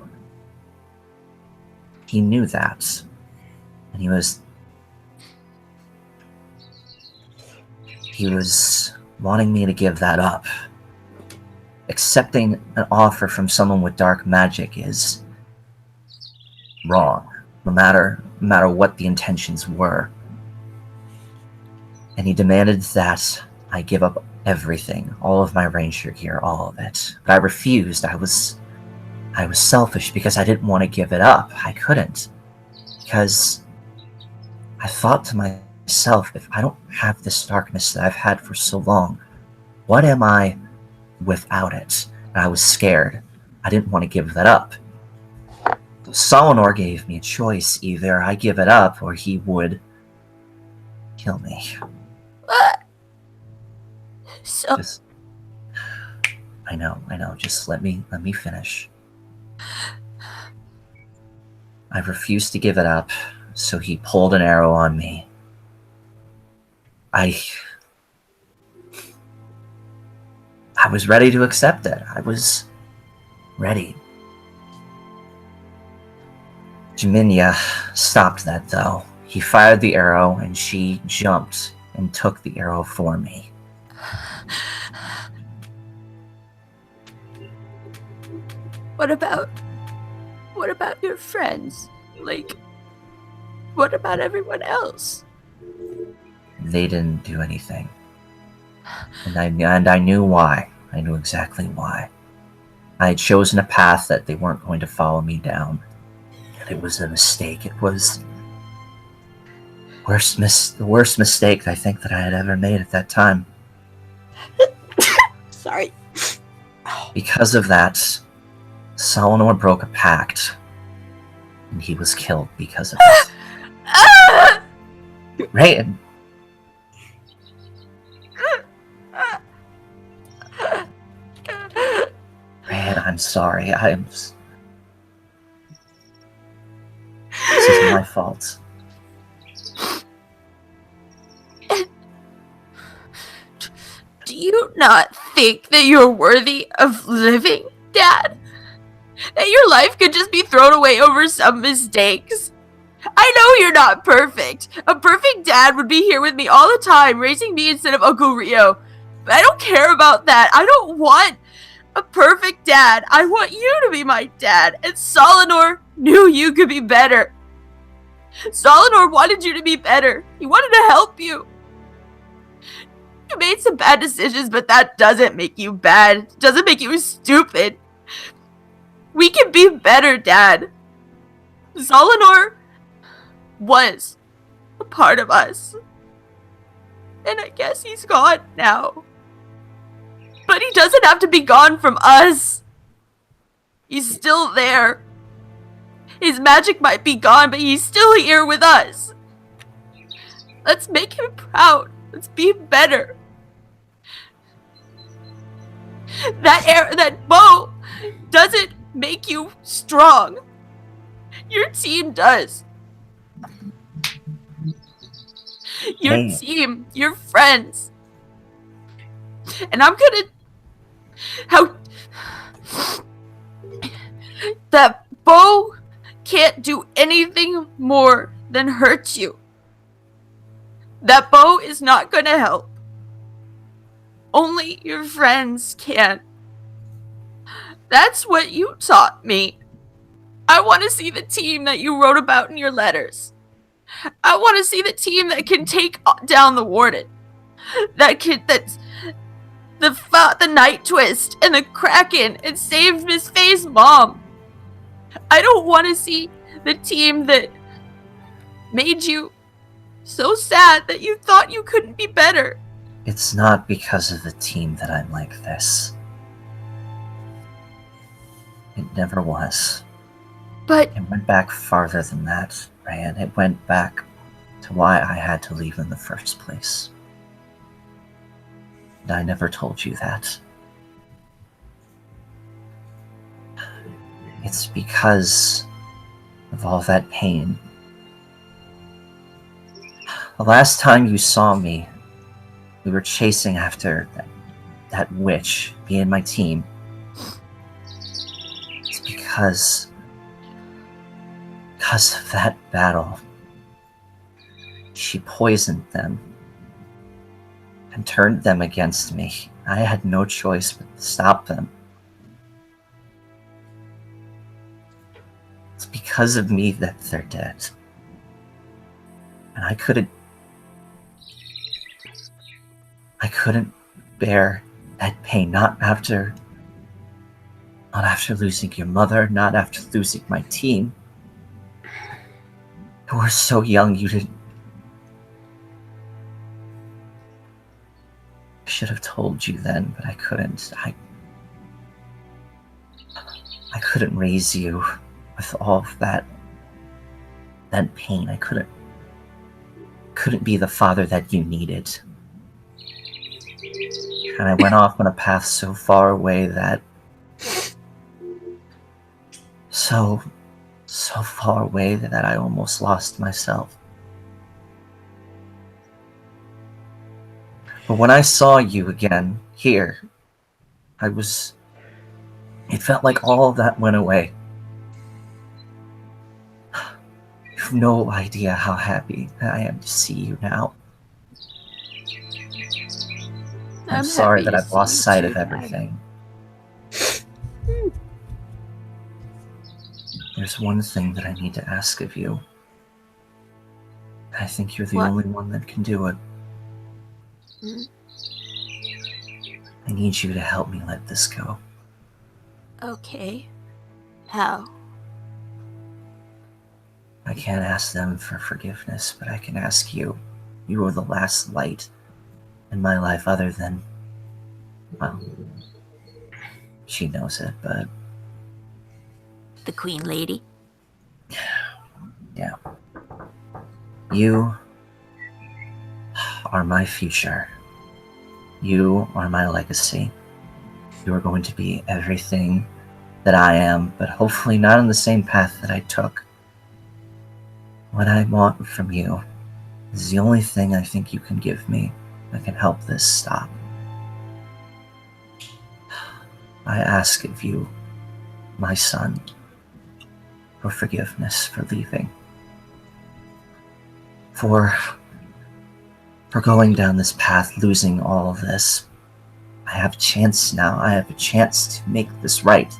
S5: he knew that. And he was wanting me to give that up. Accepting an offer from someone with dark magic is wrong, no matter what the intentions were. And he demanded that I give up everything, all of my ranger gear, all of it. But I refused. I was selfish because I didn't want to give it up. I couldn't. Because I thought to myself, if I don't have this darkness that I've had for so long, what am I without it? And I was scared. I didn't want to give that up. Solinor gave me a choice. Either I give it up or he would kill me.
S9: What? So
S5: I know. Just let me finish. I refused to give it up, so he pulled an arrow on me. I was ready to accept it. I was ready. Jaminia stopped that, though. He fired the arrow, and she jumped and took the arrow for me.
S9: What about your friends? Like, what about everyone else?
S5: They didn't do anything. And I knew why. I knew exactly why. I had chosen a path that they weren't going to follow me down. And it was a mistake. It was the worst mistake I think that I had ever made at that time.
S9: Sorry.
S5: Because of that, Solinor broke a pact. And he was killed because of it. Right? Man, I'm sorry. This is my fault.
S9: Do you not think that you're worthy of living, Dad? That your life could just be thrown away over some mistakes? I know you're not perfect. A perfect dad would be here with me all the time, raising me instead of Uncle Rio. But I don't care about that. I don't want a perfect dad. I want you to be my dad. And Solinor knew you could be better. Solinor wanted you to be better. He wanted to help you. You made some bad decisions, but that doesn't make you bad. It doesn't make you stupid. We can be better, Dad. Solinor was a part of us. And I guess he's gone now. But he doesn't have to be gone from us. He's still there. His magic might be gone, but he's still here with us. Let's make him proud. Let's be better. That bow doesn't make you strong. Your team does. Your team, your friends. And I'm gonna... That bow can't do anything more than hurt you. That bow is not gonna help. Only your friends can. That's what you taught me. I want to see the team that you wrote about in your letters. I want to see the team that can take down the warden. That's the Night Twist and the Kraken and save Miss Faye's mom. I don't want to see the team that made you so sad that you thought you couldn't be better.
S5: It's not because of the team that I'm like this. It never was.
S9: But
S5: it went back farther than that, Ryan. It went back to why I had to leave in the first place. And I never told you that. It's because of all that pain. The last time you saw me, we were chasing after that witch be in my team, it's because of that battle. She poisoned them and turned them against me. I had no choice but to stop them. It's because of me that they're dead. And I couldn't bear that pain, not after losing your mother, not after losing my team. You were so young, you didn't. I should have told you then, but I couldn't. I couldn't raise you with all of that pain. I couldn't be the father that you needed. And I went off on a path so far away that so far away that I almost lost myself. But when I saw you again here, it felt like all of that went away. You have no idea how happy I am to see you now. I'm sorry that I've lost sight of everything. There's one thing that I need to ask of you. I think you're the only one that can do it. I need you to help me let this go.
S9: Okay. How?
S5: I can't ask them for forgiveness, but I can ask you. You are the last light in my life other than, well, she knows it, but...
S9: The Queen Lady?
S5: Yeah. You are my future. You are my legacy. You are going to be everything that I am, but hopefully not on the same path that I took. What I want from you is the only thing I think you can give me that can help this stop. I ask of you, my son, for forgiveness for leaving. For going down this path, losing all of this. I have a chance now. I have a chance to make this right.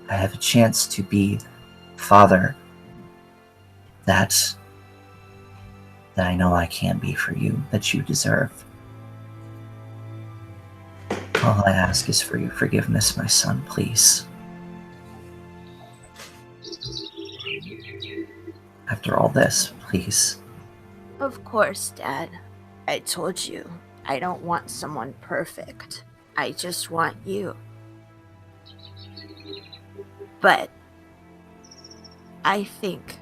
S5: I have a chance to be father that I know I can be for you, that you deserve. All I ask is for your forgiveness, my son, please. After all this, please.
S9: Of course, Dad. I told you, I don't want someone perfect. I just want you. But I think...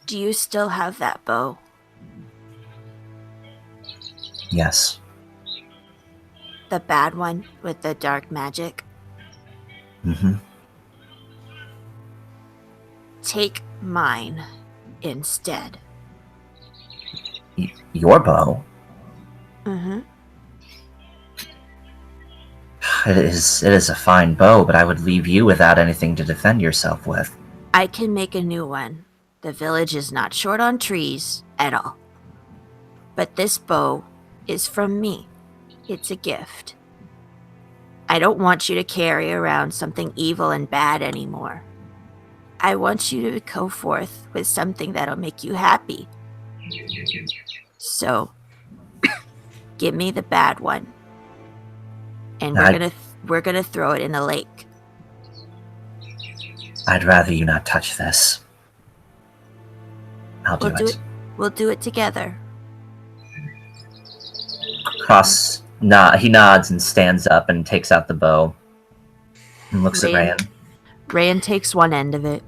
S9: Do you still have that bow?
S5: Yes.
S9: The bad one with the dark magic?
S5: Mm-hmm. Take
S9: Mine instead.
S5: Your bow?
S9: Mm-hmm.
S5: It is a fine bow, but I would leave you without anything to defend yourself with.
S9: I can make a new one. The village is not short on trees at all. But this bow is from me. It's a gift. I don't want you to carry around something evil and bad anymore. I want you to go forth with something that'll make you happy. So, give me the bad one. And we're gonna throw it in a lake.
S5: I'd rather you not touch this. I'll do it.
S9: We'll do it together.
S5: He nods and stands up and takes out the bow and looks at Rand.
S9: Rand takes one end of it.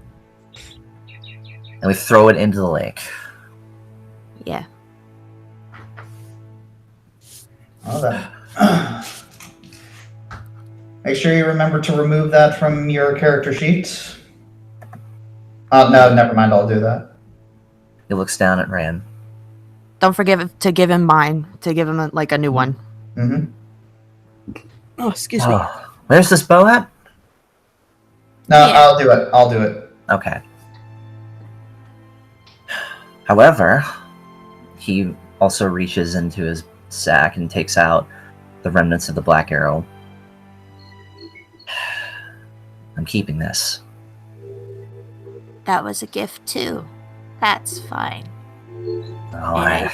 S5: And we throw it into the lake.
S9: Yeah.
S1: Well then. Make sure you remember to remove that from your character sheet. No, never mind, I'll do that.
S5: He looks down at Rand.
S7: Don't forget to give him mine, to give him a new one.
S3: Mm-hmm.
S7: Oh, excuse me.
S5: Where's this bow at?
S3: No,
S9: Yeah.
S3: I'll do it.
S5: Okay. However, he also reaches into his sack and takes out the remnants of the black arrow. I'm keeping this.
S9: That was a gift too. That's fine.
S5: Oh,
S9: Yeah.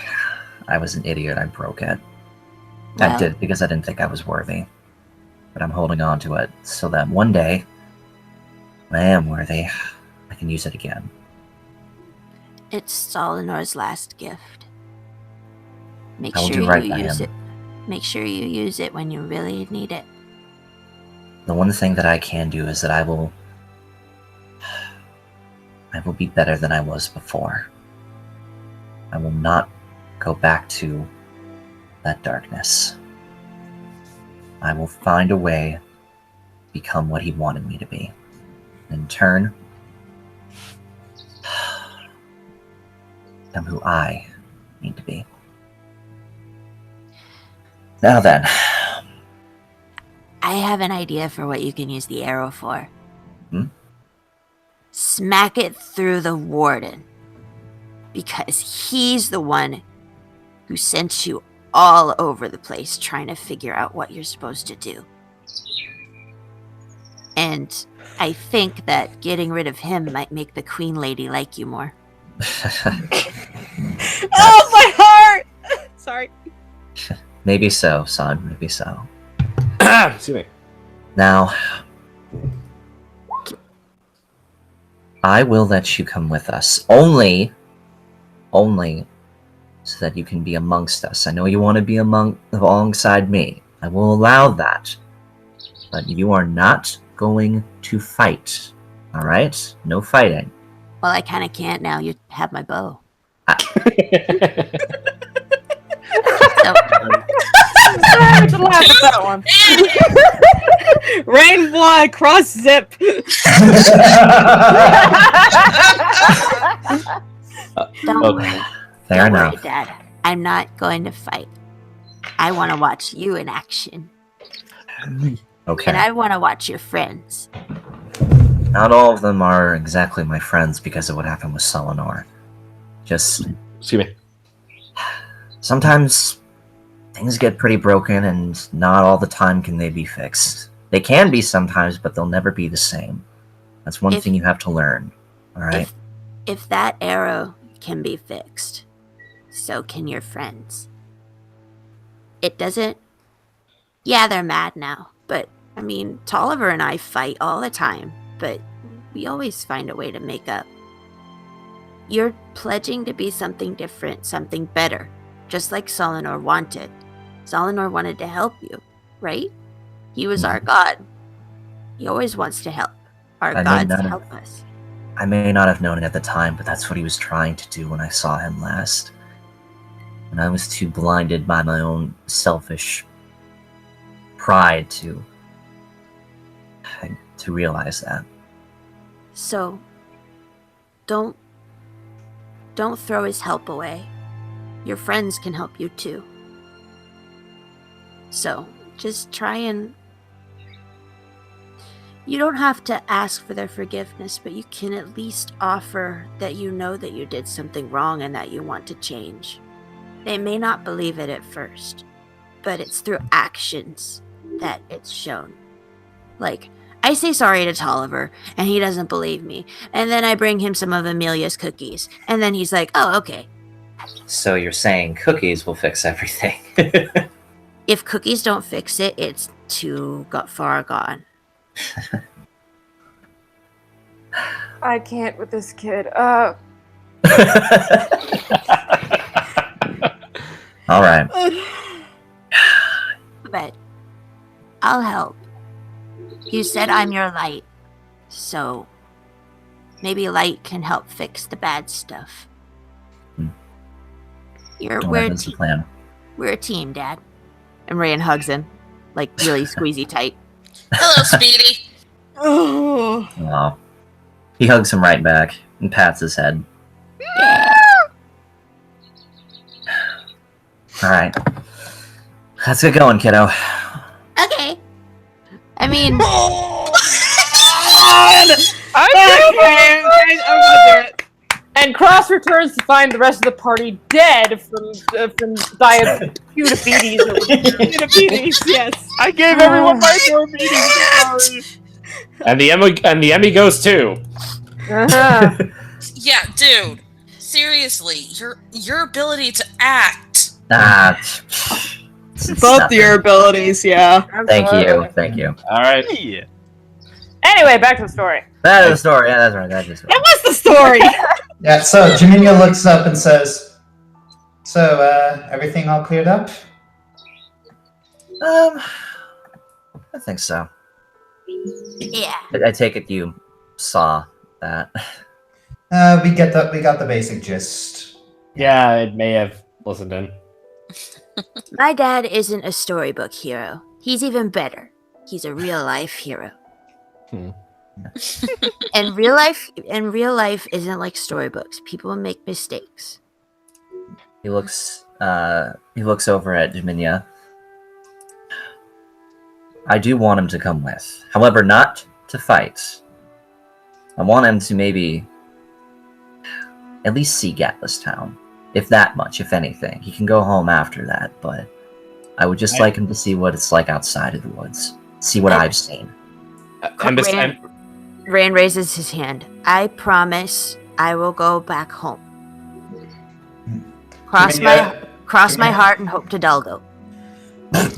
S5: I was an idiot. I broke it.
S9: Well,
S5: I did because I didn't think I was worthy. But I'm holding on to it so that one day, when I am worthy, I can use it again.
S9: It's Solinor's last gift. Make
S5: I will
S9: sure
S5: do right
S9: you
S5: by
S9: use
S5: him.
S9: it. Make sure you use it when you really need it.
S5: The one thing that I can do is that I will be better than I was before. I will not go back to that darkness. I will find a way to become what he wanted me to be. In turn, I'm who I need to be. Now then.
S9: I have an idea for what you can use the arrow for. Smack it through the warden. Because he's the one who sent you all over the place trying to figure out what you're supposed to do. And I think that getting rid of him might make the Queen Lady like you more.
S7: Oh, my heart! Sorry.
S5: Maybe so, son. Maybe so.
S8: Excuse me.
S5: Now, I will let you come with us. Only so that you can be amongst us. I know you want to be alongside me. I will allow that. But you are not going to fight. Alright? No fighting.
S9: Well, I kind of can't now. You have my bow. So,
S4: Sorry to laugh at that one.
S7: Rain blood, cross zip.
S9: don't
S8: Okay.
S9: worry.
S5: Fair
S9: Don't worry,
S5: enough.
S9: Dad. I'm not going to fight. I want to watch you in action.
S5: Okay.
S9: And I want to watch your friends.
S5: Not all of them are exactly my friends because of what happened with Solinor. Just
S8: Excuse me.
S5: sometimes things get pretty broken and not all the time can they be fixed. They can be sometimes, but they'll never be the same. That's one
S9: If-
S5: thing you have to learn. Alright?
S9: If that arrow can be fixed, so can your friends. It doesn't... Yeah, they're mad now, but, I mean, Tolliver and I fight all the time, but we always find a way to make up. You're pledging to be something different, something better, just like Solinor wanted. Solinor wanted to help you, right? He was our god. He always wants to help. Our
S5: I may
S9: gods
S5: not have-
S9: help us.
S5: I may not have known it at the time, but that's what he was trying to do when I saw him last. And I was too blinded by my own selfish pride to realize that.
S9: So, don't throw his help away. Your friends can help you too. So, just try and... You don't have to ask for their forgiveness, but you can at least offer that you know that you did something wrong and that you want to change. They may not believe it at first, but it's through actions that it's shown. Like, I say sorry to Tolliver, and he doesn't believe me. And then I bring him some of Amelia's cookies. And then he's like, oh, okay.
S5: So you're saying cookies will fix everything?
S9: If cookies don't fix it, it's too far gone.
S4: I can't with this kid.
S5: Alright.
S9: But I'll help. You said I'm your light. So maybe light can help fix the bad stuff.
S5: That's the plan.
S9: We're a team, Dad. And Rayan hugs him. Like, really squeezy tight.
S6: Hello, Speedy.
S7: Oh.
S5: Aw. He hugs him right back and pats his head. Alright. Let's get going, kiddo.
S9: Okay. I mean,
S7: I'm gonna do it.
S4: And Cross returns to find the rest of the party dead from diabetes or
S7: Diabetes, yes.
S10: I gave everyone my diabetes.
S8: And the Emmy goes too.
S4: uh-huh.
S6: Yeah, dude. Seriously, your ability to act.
S5: It's
S7: Both
S5: nothing.
S7: your abilities, yeah.
S5: Thank you.
S8: All right.
S10: Yeah.
S4: Anyway, back to the story.
S5: That is the story. Yeah, that's right. That is
S7: That was the story.
S1: Yeah, so Jaminia looks up and says, "So, everything all cleared up?"
S5: I think so.
S9: yeah.
S5: I take it you saw that.
S1: We got the basic gist.
S8: Yeah, I may have listened in.
S9: My dad isn't a storybook hero. He's even better. He's a real life hero. And real life isn't like storybooks. People make mistakes.
S5: He looks over at Jaminia. I do want him to come with. However, not to fight. I want him to maybe at least see Gatless Town. If that much, if anything. He can go home after that, but I would just like him to see what it's like outside of the woods. See what I've seen.
S9: Rand raises his hand. I promise I will go back home. Cross my heart and hope to Dalgo.
S6: What?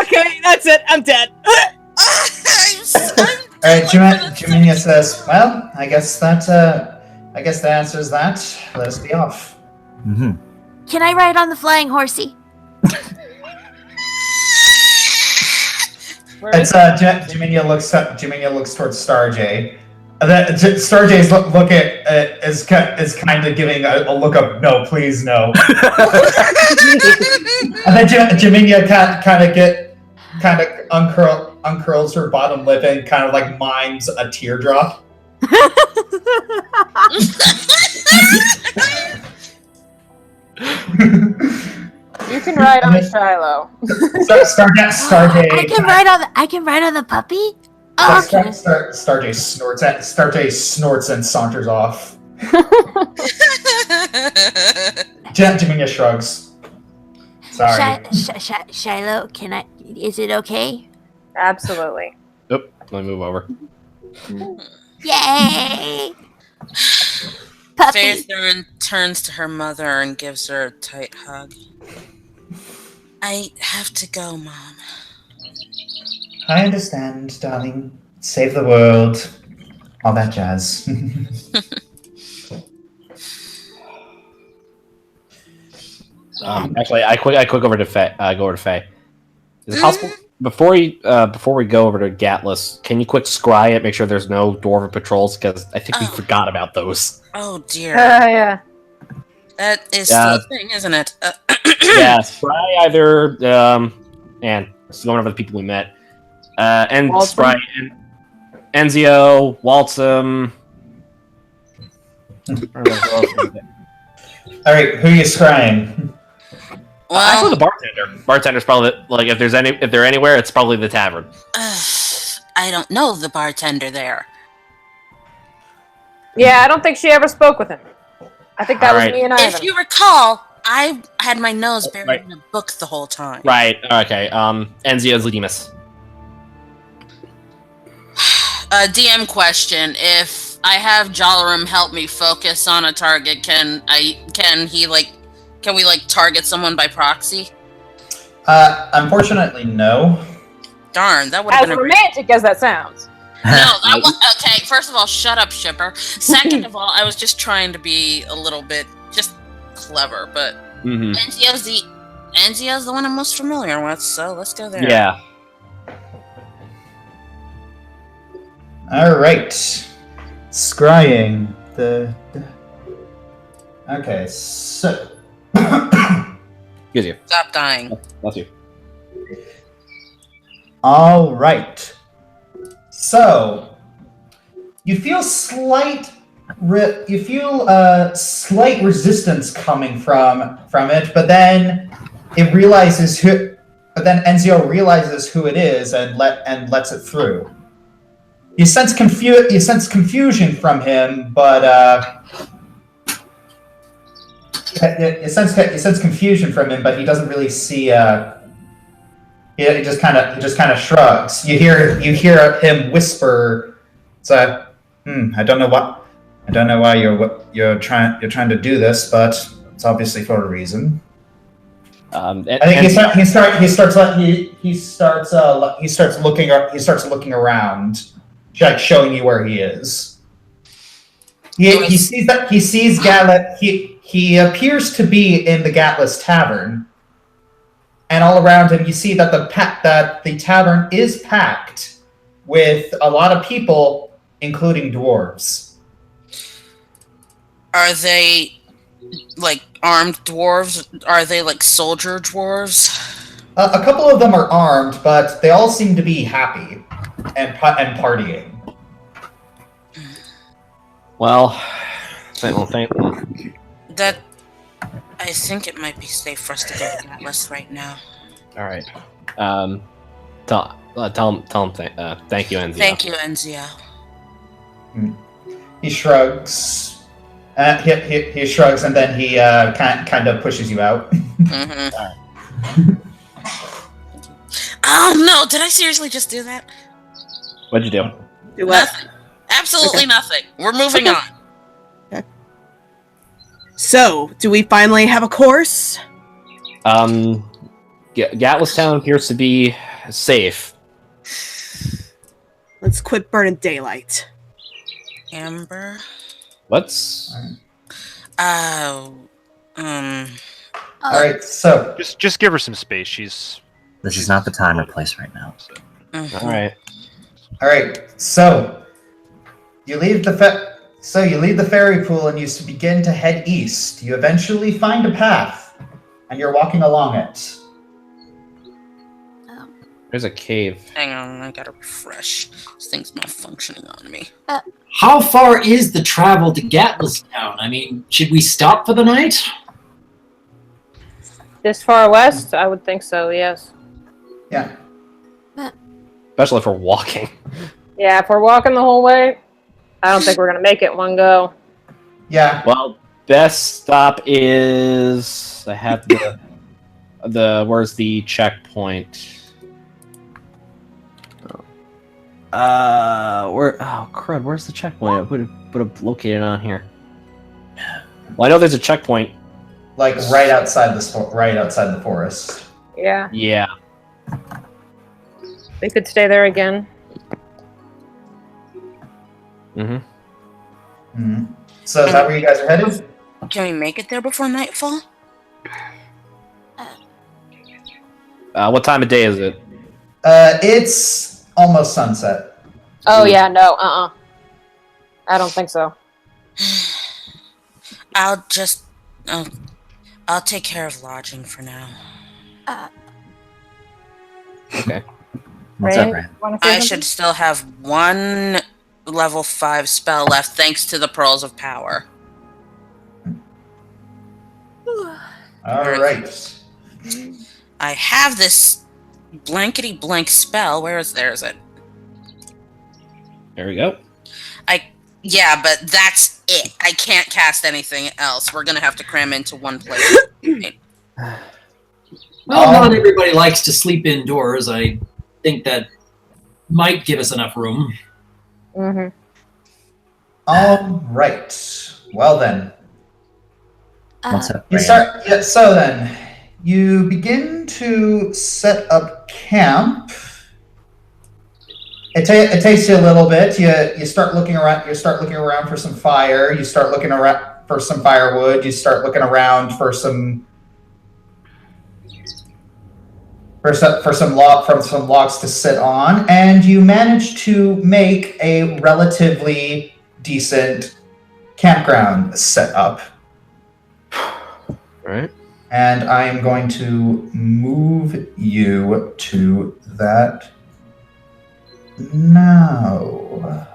S7: Okay, that's it. I'm dead.
S1: All right, Jaminia says, "Well, I guess that answers that. Let us be off."
S5: Mm-hmm.
S9: Can I ride on the flying horsey?
S1: It's Jaminia looks towards Starjay. Starjay's look is kind of giving a look of no, please no. And then Jaminia kind of uncurls her bottom lip and kind of like mimes a teardrop.
S4: You can ride on Shiloh.
S1: Starjay.
S9: I can ride on the puppy? Oh, okay.
S1: Starjay snorts and saunters off. Jaminia shrugs. Sorry.
S9: Shiloh, is it okay?
S4: Absolutely.
S8: Oop, let me move over.
S9: Yay! Puppy.
S6: Faethurin turns to her mother and gives her a tight hug. I have to go, Mom.
S1: I understand, darling. Save the world. All that jazz.
S8: Actually, I quick over to Faye. Go over to Faye. Is it possible before we go over to Gatless, can you quick scry it, make sure there's no dwarven patrols, because I think we forgot about those.
S6: Oh dear.
S4: Yeah.
S6: That is still a thing, isn't it?
S8: Yeah, scry either and it's going over the people we met. And
S4: Waltzum?
S8: scry Enzio, Waltzum.
S1: All right, who are you scrying?
S6: Well,
S8: actually, the bartender. Bartender's probably like if they're anywhere, it's probably the tavern.
S6: I don't know the bartender there.
S4: Yeah, I don't think she ever spoke with him. I think that was me and Ivan.
S6: If you recall, I had my nose buried in a book the whole time.
S8: Right. Okay. Enzio's Ledemus.
S6: DM question: if I have Jalarim help me focus on a target, can we target someone by proxy?
S1: Unfortunately, no.
S6: Darn, that would have
S4: As
S6: been
S4: romantic as that sounds.
S6: Okay, first of all, shut up, shipper. Second of all, I was just trying to be a little bit just clever, but Enzio's the one I'm most familiar with, so let's go there.
S8: Yeah.
S1: All right. Scrying Okay, so.
S8: Excuse you.
S6: Stop dying.
S8: Bless you.
S1: All right. So, you feel slight You feel slight resistance coming from it, but then it realizes who. But then Enzio realizes who it is and lets it through. You sense confusion from him, but you sense confusion from him, but he doesn't really see. He just kind of shrugs. You hear him whisper, "So, I don't know why you're trying to do this, but it's obviously for a reason." I think he starts looking around, like showing you where he is. He sees Gatlet. He appears to be in the Gatless Tavern, and all around him you see that the tavern is packed with a lot of people, including dwarves.
S6: Are they like armed dwarves? Are they like soldier dwarves?
S1: A couple of them are armed, but they all seem to be happy and partying.
S8: Well,
S6: That I think it might be safe for us to go to Atlas right now.
S8: all right. Tell him. Thank you, Enzio.
S6: Thank you, Enzio.
S1: He shrugs. He shrugs, and then he kind of pushes you out.
S6: Mm-hmm. Oh no! Did I seriously just do that?
S8: What'd you do?
S7: Do what?
S6: Nothing. Absolutely nothing. We're moving on.
S7: So, do we finally have a course?
S8: Gatless Town appears to be safe.
S7: Let's quit burning daylight.
S6: Amber.
S8: Let's.
S1: All right, so
S10: Just give her some space.
S5: This is not the time or place right now.
S6: Mhm.
S8: All right.
S1: So you leave the ferry pool and you begin to head east. You eventually find a path, and you're walking along it.
S8: There's a cave.
S6: Hang on, I gotta refresh. This thing's malfunctioning on me.
S2: How far is the travel to Gatless Town? I mean, should we stop for the night?
S4: This far west? I would think so, yes.
S1: Yeah.
S8: Especially if we're walking.
S4: Yeah, if we're walking the whole way, I don't think we're going to make it in one go.
S1: Yeah.
S8: Well, best stop is... I have where's the checkpoint? Crud, where's the checkpoint? I would have located it on here. Well, I know there's a checkpoint.
S1: Like right outside the forest.
S4: Yeah.
S8: Yeah.
S4: We could stay there again.
S1: So is that where you guys are headed?
S6: Can we make it there before nightfall?
S8: What time of day is it?
S1: It's almost sunset.
S4: Oh, yeah, no, I don't think so.
S6: I'll take care of lodging for now.
S8: Okay.
S5: What's up, Rand?
S6: I should still have one level 5 spell left thanks to the Pearls of Power.
S1: All right.
S6: I have this blankety blank spell. Where is it?
S8: There we go.
S6: Yeah, but that's it. I can't cast anything else. We're gonna have to cram into one place.
S2: Well, not everybody likes to sleep indoors. I think that might give us enough room.
S4: Mm-hmm.
S1: All right. Well then.
S5: What's up,
S1: You
S5: Rand?
S1: start. Yeah. So then, you begin to set up camp. It takes you a little bit. You start looking around. You start looking around for some fire. You start looking around for some firewood. You start looking around for some logs to sit on, and you manage to make a relatively decent campground set up.
S8: All right.
S1: And I am going to move you to that now.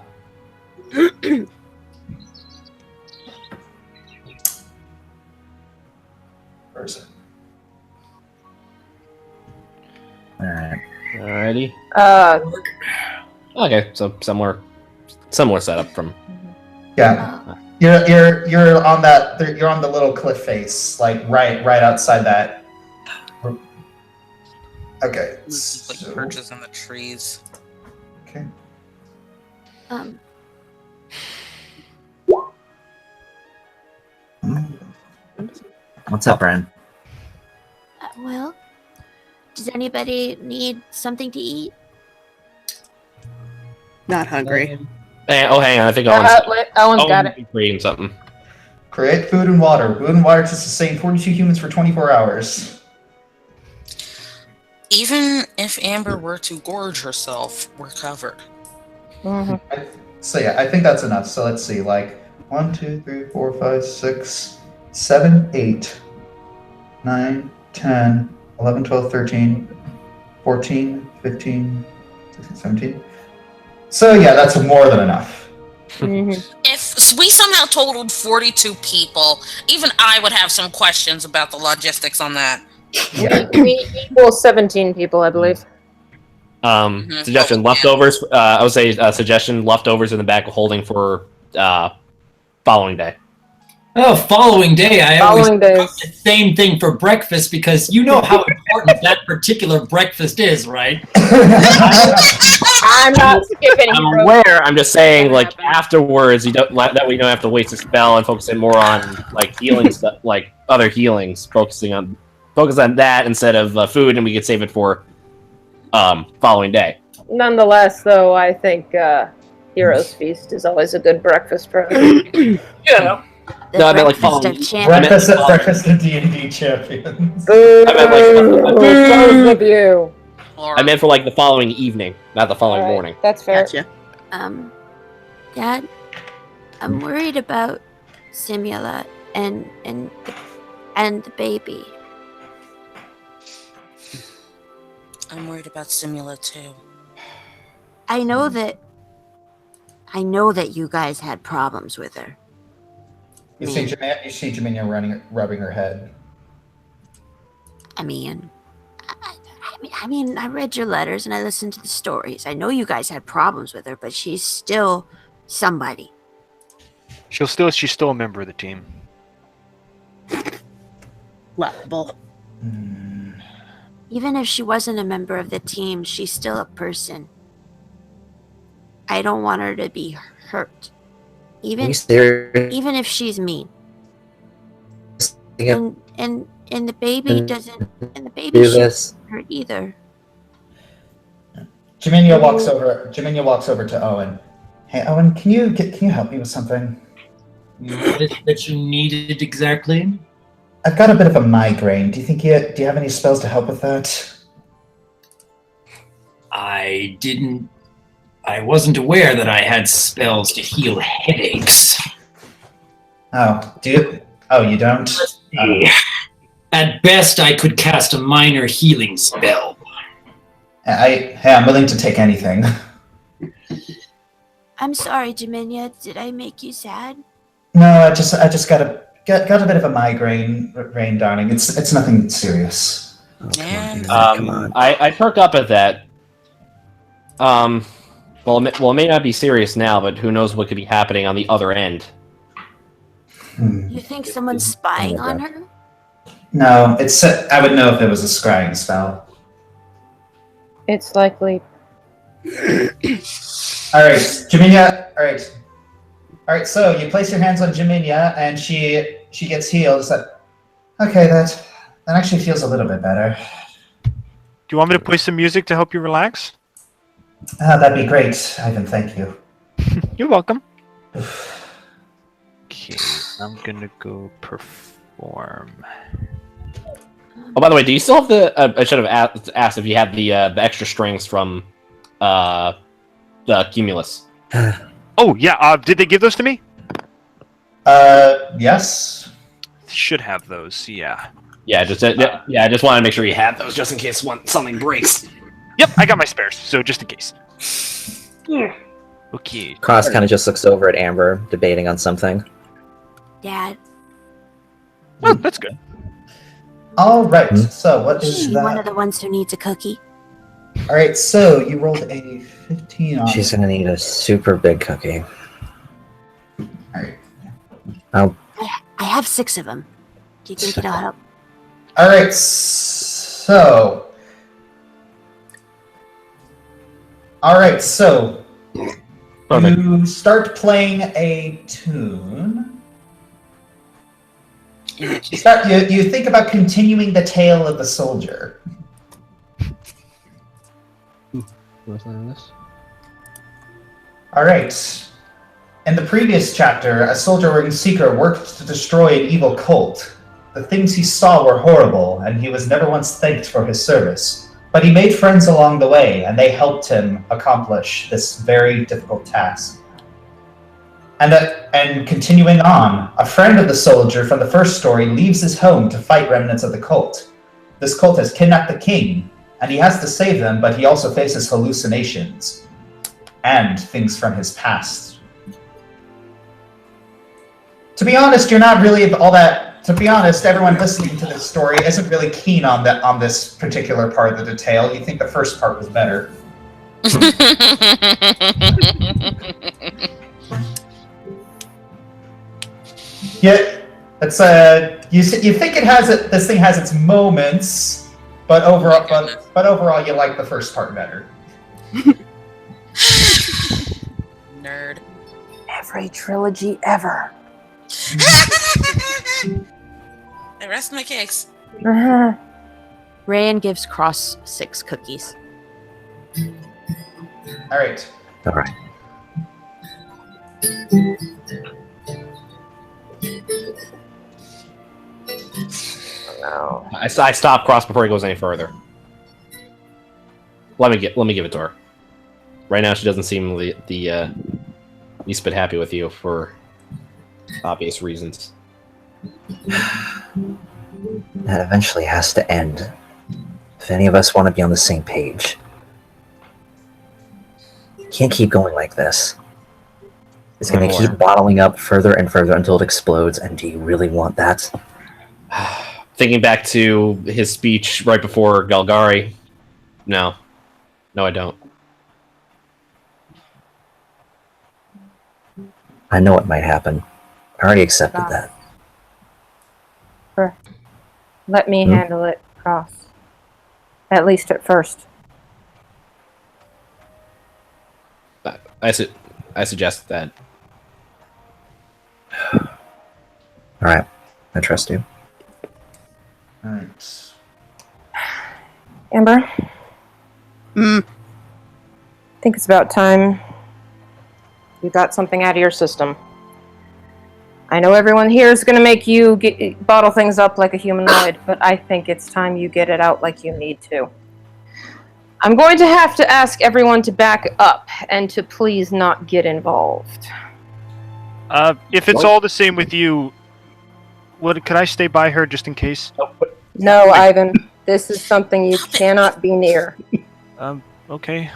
S3: person.
S5: All right.
S8: Alrighty.
S4: Uh,
S8: Okay, so similar setup from.
S1: Yeah, you're on that. You're on the little cliff face, like right outside that. Okay.
S6: Like perches in the trees.
S1: Okay.
S5: What's up, Brian?
S9: Well, does anybody need something to eat?
S7: Not hungry.
S8: Hang on, I think
S4: Owen's got it.
S8: Creating something.
S1: Create food and water. Food and water to sustain 42 humans for 24 hours.
S6: Even if Amber were to gorge herself, we're covered.
S1: So yeah, I think that's enough. So let's see, like 1, 2, 3, 4, 5, 6, 7, 8, 9, 10, 11, 12, 13, 14, 15, 16, 17. So yeah, that's more than enough.
S6: If we somehow totaled 42 people, even I would have some questions about the logistics on that.
S1: Yeah.
S4: We equal 17 people, I believe.
S8: Suggestion leftovers. I would say suggestion leftovers in the back of holding for following day.
S2: Oh, following day. I always
S4: Following
S2: cook
S4: days.
S2: the same thing for breakfast because you know how important that particular breakfast is, right?
S4: I'm not skipping
S8: I'm
S4: heroes.
S8: aware. I'm just saying, like afterwards, you don't that way you don't have to waste a spell and focus it more on like healing stuff, like other healings. Focus on that instead of food, and we could save it for following day.
S4: Nonetheless, though, I think Heroes Feast is always a good breakfast for us.
S8: Yeah.
S9: The
S8: No, I meant like
S9: breakfast
S8: following.
S9: of champions.
S1: Breakfast of D&D champions.
S8: I meant like
S4: Both of you.
S8: I meant for like the following evening, not the following
S4: Alright,
S8: morning.
S4: That's fair.
S7: Gotcha.
S9: Dad, I'm worried about Simula and the baby.
S6: I'm worried about Simula too.
S9: I know that you guys had problems with her.
S1: You see Jaminia rubbing her head.
S9: I mean, I read your letters and I listened to the stories. I know you guys had problems with her, but she's still somebody.
S10: She's still a member of the team.
S7: Laughable.
S9: Even if she wasn't a member of the team, she's still a person. I don't want her to be hurt. Even if she's mean. And the baby doesn't shouldn't hurt either.
S1: Jaminia walks over to Owen. Hey Owen, can you help me with something?
S2: What is it that you needed exactly?
S1: I've got a bit of a migraine. Do you have any spells to help with that?
S2: I wasn't aware that I had spells to heal headaches.
S1: Oh, do you? Oh, you don't?
S2: At best, I could cast a minor healing spell.
S1: I'm willing to take anything.
S9: I'm sorry, Jaminia. Did I make you sad?
S1: No, I just got a bit of a migraine, darling. It's nothing serious.
S5: Come on.
S8: I perk up at that. Well, it may not be serious now, but who knows what could be happening on the other end.
S9: You think someone's spying on her?
S1: No, I would know if it was a scrying spell.
S4: It's likely.
S1: All right, Jaminia. All right. So you place your hands on Jaminia, and she gets healed. It's like, okay, that actually feels a little bit better.
S10: Do you want me to play some music to help you relax?
S1: That'd be great, Ivan. Thank you.
S10: You're welcome. Okay, I'm gonna go perform.
S8: Oh, by the way, do you still have the? I should have asked if you had the extra strings from the Cumulus.
S10: Oh yeah, did they give those to me?
S1: Yes.
S10: Should have those. Yeah.
S8: Yeah, I just wanted to make sure you had those just in case something breaks.
S10: Yep, I got my spares, so just in case. Okay.
S5: Cross kind of just looks over at Amber, debating on something.
S9: Dad,
S10: Oh, that's good.
S1: All right. So what is
S9: One of
S1: that?
S9: the ones who needs a cookie.
S1: All right. So you rolled a 15 on.
S5: She's gonna need a super big cookie.
S1: All right.
S5: Oh,
S9: I have 6 of them. Do you think it'll help?
S1: All right. So. All right. So.
S8: Perfect.
S1: You start playing a tune. You think about continuing the tale of the soldier. All right. In the previous chapter, a soldier seeker worked to destroy an evil cult. The things he saw were horrible, and he was never once thanked for his service. But he made friends along the way, and they helped him accomplish this very difficult task. And continuing on, a friend of the soldier from the first story leaves his home to fight remnants of the cult. This cult has kidnapped the king, and he has to save them, but he also faces hallucinations and things from his past. To be honest, you're not really all that... To be honest, everyone listening to this story isn't really keen on this particular part of the detail. You think the first part was better. Yeah, it's you think this thing has its moments, but overall you like the first part better.
S6: Nerd.
S7: Every trilogy ever.
S6: I rest my case.
S9: Rayan gives Cross 6 cookies.
S1: All right.
S5: all right.
S4: No.
S8: I stop Cross before he goes any further. Let me give it to her. Right now, she doesn't seem the least bit happy with you for obvious reasons.
S5: That eventually has to end. If any of us want to be on the same page. Can't keep going like this. It's going to keep bottling up further and further until it explodes, and do you really want that?
S8: Thinking back to his speech right before Galgari, no, I don't.
S5: I know it might happen. I already accepted that.
S4: Let me handle it, Cross. At least at first.
S8: I suggest that.
S5: Alright, I trust you.
S1: Alright.
S4: Amber? I think it's about time you got something out of your system. I know everyone here is going to make you bottle things up like a humanoid, but I think it's time you get it out like you need to. I'm going to have to ask everyone to back up and to please not get involved.
S10: If it's all the same with you, could I stay by her just in case?
S4: No, Ivan. This is something you cannot be near.
S10: Okay.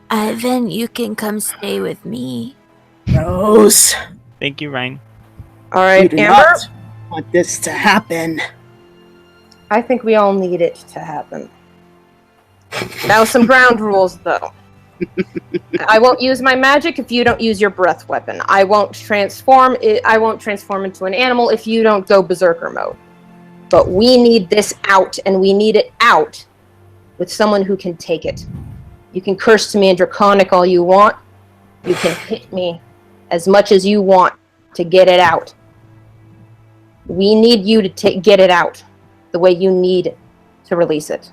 S9: Ivan, you can come stay with me.
S7: Rose,
S10: Thank you, Ryan.
S4: All
S7: you
S4: right,
S7: do
S4: Amber?
S7: not want this to happen.
S4: I think we all need it to happen. Now, some ground rules, though. I won't use my magic if you don't use your breath weapon. I won't transform into an animal if you don't go berserker mode. But we need this out, and we need it out with someone who can take it. You can curse to me in Draconic all you want. You can hit me as much as you want to get it out. We need you to get it out the way you need to release it.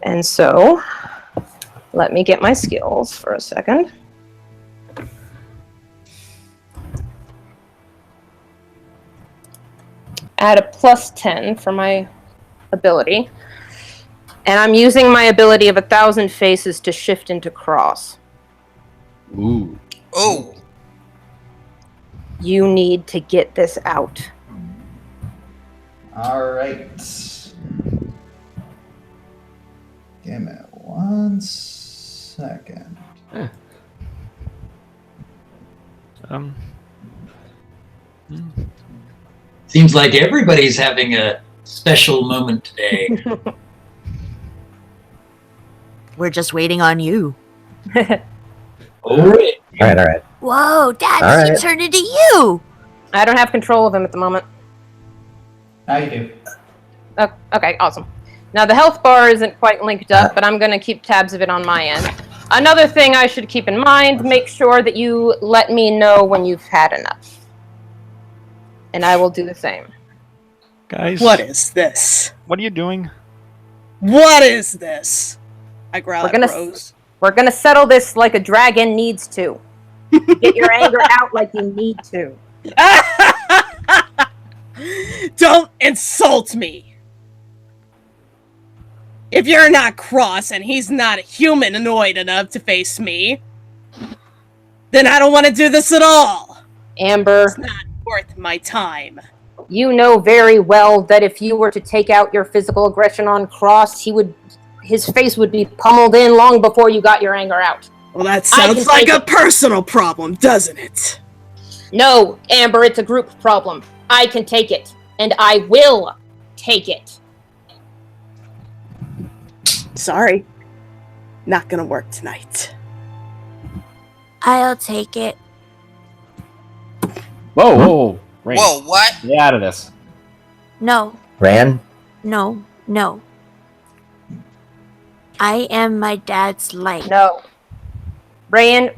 S4: And so, let me get my skills for a second. Add a +10 for my ability. And I'm using my ability of 1,000 Faces to shift into Cross.
S8: Ooh.
S6: Oh.
S4: You need to get this out.
S1: Alright. Give me 1 second.
S2: Seems like everybody's having a special moment today.
S9: We're just waiting on you.
S2: All right.
S5: All right.
S9: Whoa, Dad,
S5: All
S9: he
S5: right.
S9: turned into you!
S4: I don't have control of him at the moment.
S3: Now you do.
S4: Oh, okay, awesome. Now the health bar isn't quite linked up, but I'm going to keep tabs of it on my end. Another thing I should keep in mind, make sure that you let me know when you've had enough. And I will do the same.
S10: Guys,
S7: What is this?
S10: what are you doing?
S7: What is this? I growl
S4: We're
S7: at
S4: gonna
S7: Rose.
S4: We're going to settle this like a dragon needs to. Get your anger out like you need to.
S7: Don't insult me. If you're not cross and he's not humanoid enough to face me, then I don't want to do this at all.
S4: Amber,
S7: It's not worth my time.
S4: you know very well that if you were to take out your physical aggression on Cross, his face would be pummeled in long before you got your anger out.
S7: Well, that
S4: I
S7: sounds
S4: can
S7: like
S4: take
S7: a personal problem, doesn't it?
S4: No, Amber, it's a group problem. I can take it, and I will take it.
S7: Sorry. Not gonna work tonight.
S9: I'll take it.
S8: Whoa, whoa, Rain,
S6: Whoa, what?
S8: get out of this.
S9: No,
S5: Ran?
S9: no. I am my dad's light.
S4: No. Rayan,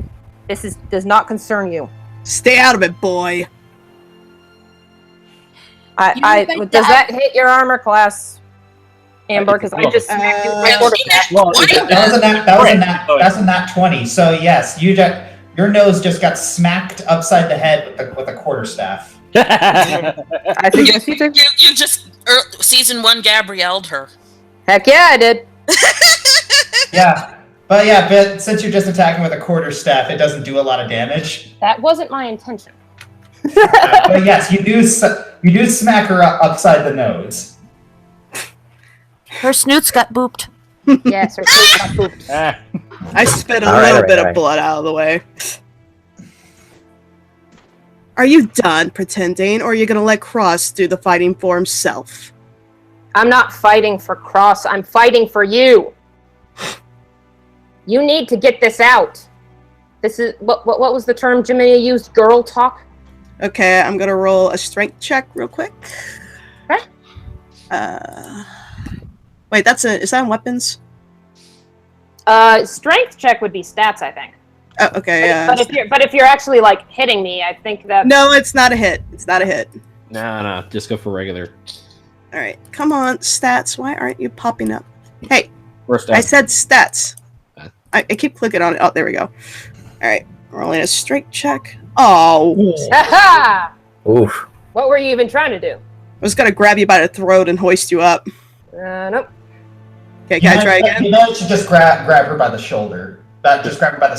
S4: does not concern you.
S7: Stay out of it, boy.
S4: Does that hit your armor class, Amber? Because I just smacked you with my quarterstaff.
S8: Well,
S3: That was a nat 20. So yes, your nose just got smacked upside the head with a quarterstaff.
S4: I suggest you too.
S6: You just season 1 Gabrielled her.
S4: Heck yeah, I did.
S3: But since you're just attacking with a quarterstaff, it doesn't do a lot of damage.
S4: That wasn't my intention.
S3: But yes, you do smack her upside the nose.
S9: Her snoots got booped.
S4: Yes, her face got pooped.
S8: Ah,
S7: I spit a
S5: All right,
S7: little
S5: all right,
S7: bit
S5: all
S7: of
S5: right.
S7: blood out of the way. Are you done pretending, or are you gonna let Cross do the fighting for himself?
S4: I'm not fighting for Cross. I'm fighting for you. You need to get this out. This is what was the term Jimmy used? Girl talk.
S7: Okay, I'm gonna roll a strength check real quick.
S4: Okay.
S7: Wait, is that on weapons?
S4: Strength check would be stats, I think.
S7: Oh, okay, yeah.
S4: But if you're actually like hitting me, I think that
S7: No, it's not a hit. It's not a hit.
S8: no, just go for regular.
S7: All right, come on, stats. Why aren't you popping up? Hey,
S8: First
S7: I
S8: up.
S7: said stats. I keep clicking on it. Oh, there we go. All right, rolling a strength check. Oh,
S4: Haha!
S5: Oof.
S4: What were you even trying to do?
S7: I was gonna grab you by the throat and hoist you up.
S4: Nope.
S7: Okay, can I try again?
S3: You managed to just grab her by the shoulder. Just grab her by the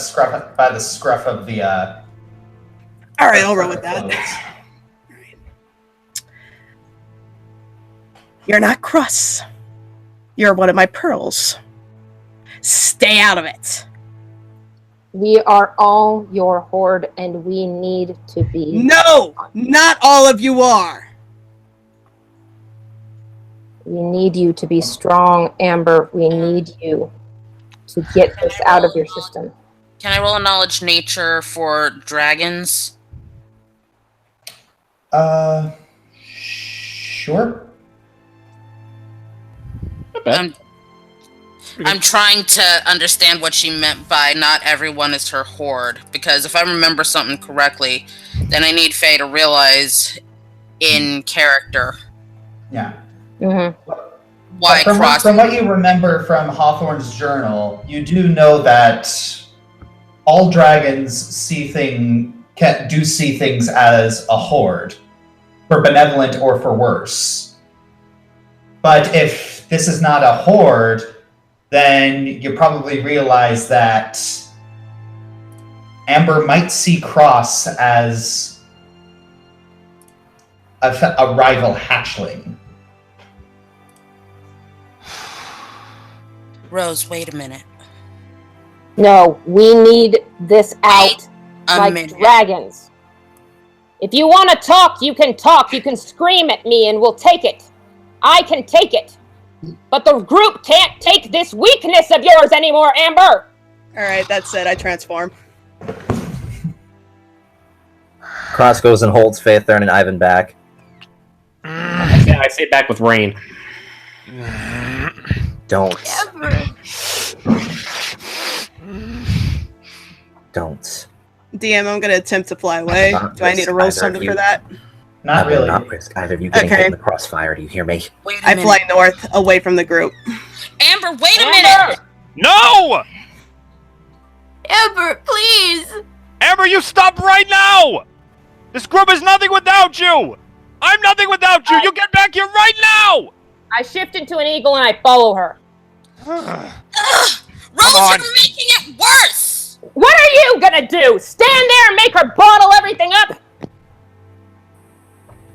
S3: scruff of the.
S7: All right, I'll roll with that. You're not Cross. You're one of my pearls. Stay out of it.
S4: We are all your horde, and we need to be.
S7: No, not all of you are.
S4: We need you to be strong, Amber. We need you to get this out of your system.
S6: Can I roll a knowledge nature for dragons?
S3: Sure.
S6: I'm trying to understand what she meant by not everyone is her horde, because if I remember something correctly, then I need Faye to realize in character
S3: Yeah.
S4: Mm-hmm.
S6: why
S3: From
S6: Cross.
S3: from what you remember from Hawthorne's journal, you do know that all dragons see things as a horde, for benevolent or for worse. But if this is not a horde, then you probably realize that Amber might see Cross as a rival hatchling.
S6: Rose, wait a minute.
S4: No, we need this out
S6: A
S4: like
S6: minute.
S4: dragons. If you want to talk, you can talk. You can scream at me, and we'll take it. I can take it. But the group can't take this weakness of yours anymore, Amber!
S7: Alright, that's it. I transform.
S5: Cross goes and holds Faethurin and Ivan back.
S8: I stay back with Rain.
S5: Don't.
S9: Amber.
S7: DM,
S5: Don't.
S7: I'm gonna attempt to fly away. Do I need to roll something for that?
S3: Not
S5: I will
S3: really.
S5: not risk either of you getting hit in the crossfire. Do you hear me?
S6: Wait a
S7: I
S6: minute.
S7: fly north, away from the group.
S6: Amber, wait a minute!
S10: No!
S9: Amber, please!
S10: Amber, you stop right now! This group is nothing without you! I'm nothing without you! You get back here right now!
S4: I shift into an eagle and I follow her.
S6: Ugh,
S10: Come
S6: Rose,
S10: on.
S6: you're making it worse!
S4: What are you gonna do? Stand there and make her bottle everything up?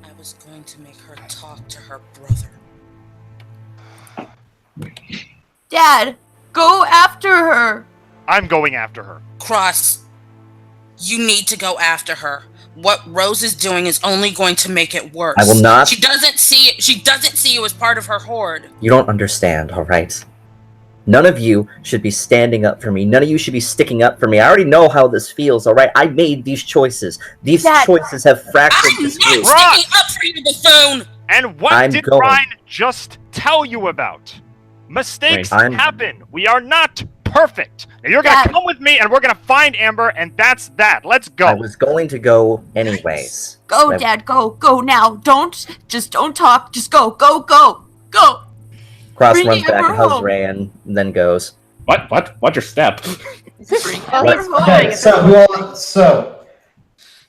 S6: I was going to make her talk to her brother.
S9: Dad, go after her!
S10: I'm going after her.
S6: Cross, you need to go after her. What Rose is doing is only going to make it worse.
S5: I will not.
S6: She doesn't see you as part of her horde.
S5: You don't understand, alright? None of you should be standing up for me. None of you should be sticking up for me. I already know how this feels, alright? I made these choices. These
S9: Dad.
S5: choices have fractured
S6: I'm
S5: this
S6: not
S5: group.
S6: sticking up for you, buffoon!
S10: And what
S5: I'm
S10: did
S5: going.
S10: Ryan just tell you about? Mistakes
S5: Wait, I'm-
S10: happen. We are not perfect. Now you're gonna
S9: Dad.
S10: come with me and we're gonna find Amber, and that's that. Let's go.
S5: I was going to go anyways.
S9: Go,
S5: I-
S9: Dad, go now. Don't talk. Just go. Go.
S5: Cross
S9: Bring
S5: runs back
S9: Amber
S5: and hugs
S9: home.
S5: Ray and then goes.
S8: What? Watch your step.
S4: Well,
S5: Let's-
S4: he's
S3: Okay,
S4: flying.
S3: so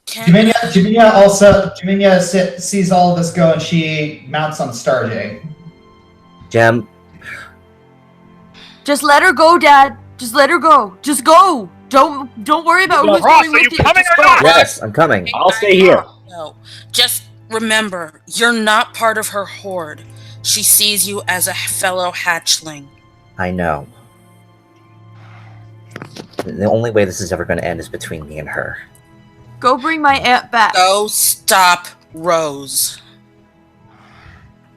S3: Jaminia sees all of this go and she mounts on Starjay.
S5: Gem,
S9: Just let her go, Dad. Just let her go. Just go. Don't worry about who's
S10: Ross,
S9: going
S10: are you
S9: with you.
S10: coming
S9: Just
S10: or
S9: go.
S10: not?
S5: yes, I'm coming.
S8: I'll stay here.
S6: No, just remember, you're not part of her horde. She sees you as a fellow hatchling.
S5: I know. The only way this is ever going to end is between me and her.
S9: Go bring my aunt back.
S6: Go stop Rose.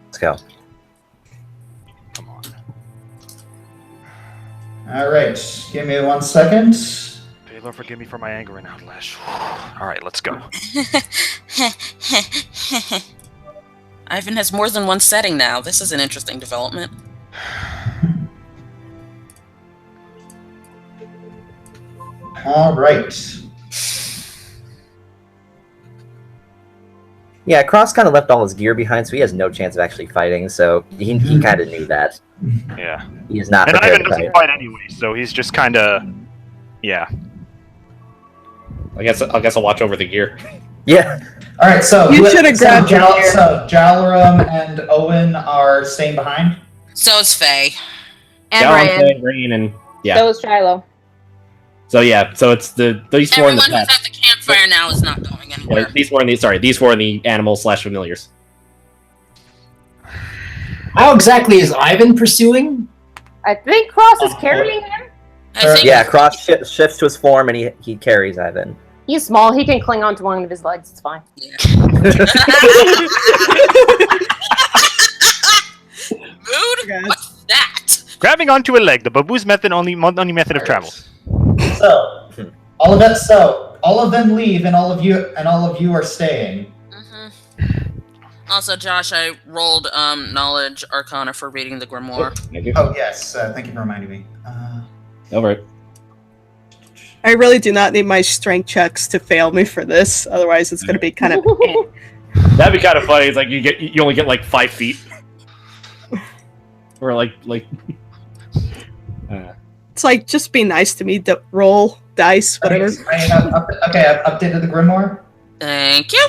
S5: Let's go.
S10: Come on.
S3: Alright, give me 1 second.
S10: Lord, forgive me for my anger and outlash. All right, let's go.
S6: Ivan has more than one setting now. This is an interesting development.
S3: Alright.
S5: Yeah, Cross kind of left all his gear behind, so he has no chance of actually fighting, so he kind of knew that.
S10: Yeah.
S5: He is not
S10: And
S5: prepared
S10: Ivan
S5: to
S10: doesn't
S5: fight.
S10: fight anyway, so he's just kind of, yeah.
S8: I guess I'll watch over the gear.
S5: Yeah.
S3: Alright, so
S7: You should have grabbed your gear.
S3: So Jalaram and Owen are staying behind.
S6: So is Faye.
S9: And
S8: Gallant,
S9: Ryan.
S8: Green, and yeah.
S4: So is Shiloh.
S8: So it's these four in the
S6: Everyone who's
S8: pet.
S6: at the campfire now is not going anywhere.
S8: These four in the animals / familiars.
S2: How exactly is Ivan pursuing?
S4: I think Cross is carrying him.
S6: I think
S5: Yeah, Cross shifts to his form and he carries Ivan.
S4: He's small. He can cling onto one of his legs. It's fine.
S6: Mood? What's that?
S10: Grabbing onto a leg, the babu's only method of travel.
S3: So all of them leave and all of you are staying.
S6: Also, Josh, I rolled knowledge arcana for reading the grimoire.
S8: Thank you.
S3: Oh yes, thank you for reminding me.
S8: Over it.
S7: I really do not need my strength checks to fail me for this. Otherwise, it's going to be kind of.
S8: That'd be kind of funny. It's like you only get like 5 feet, or like.
S7: It's like just be nice to me. Roll dice, whatever.
S3: Okay, I've updated the grimoire.
S6: Thank you.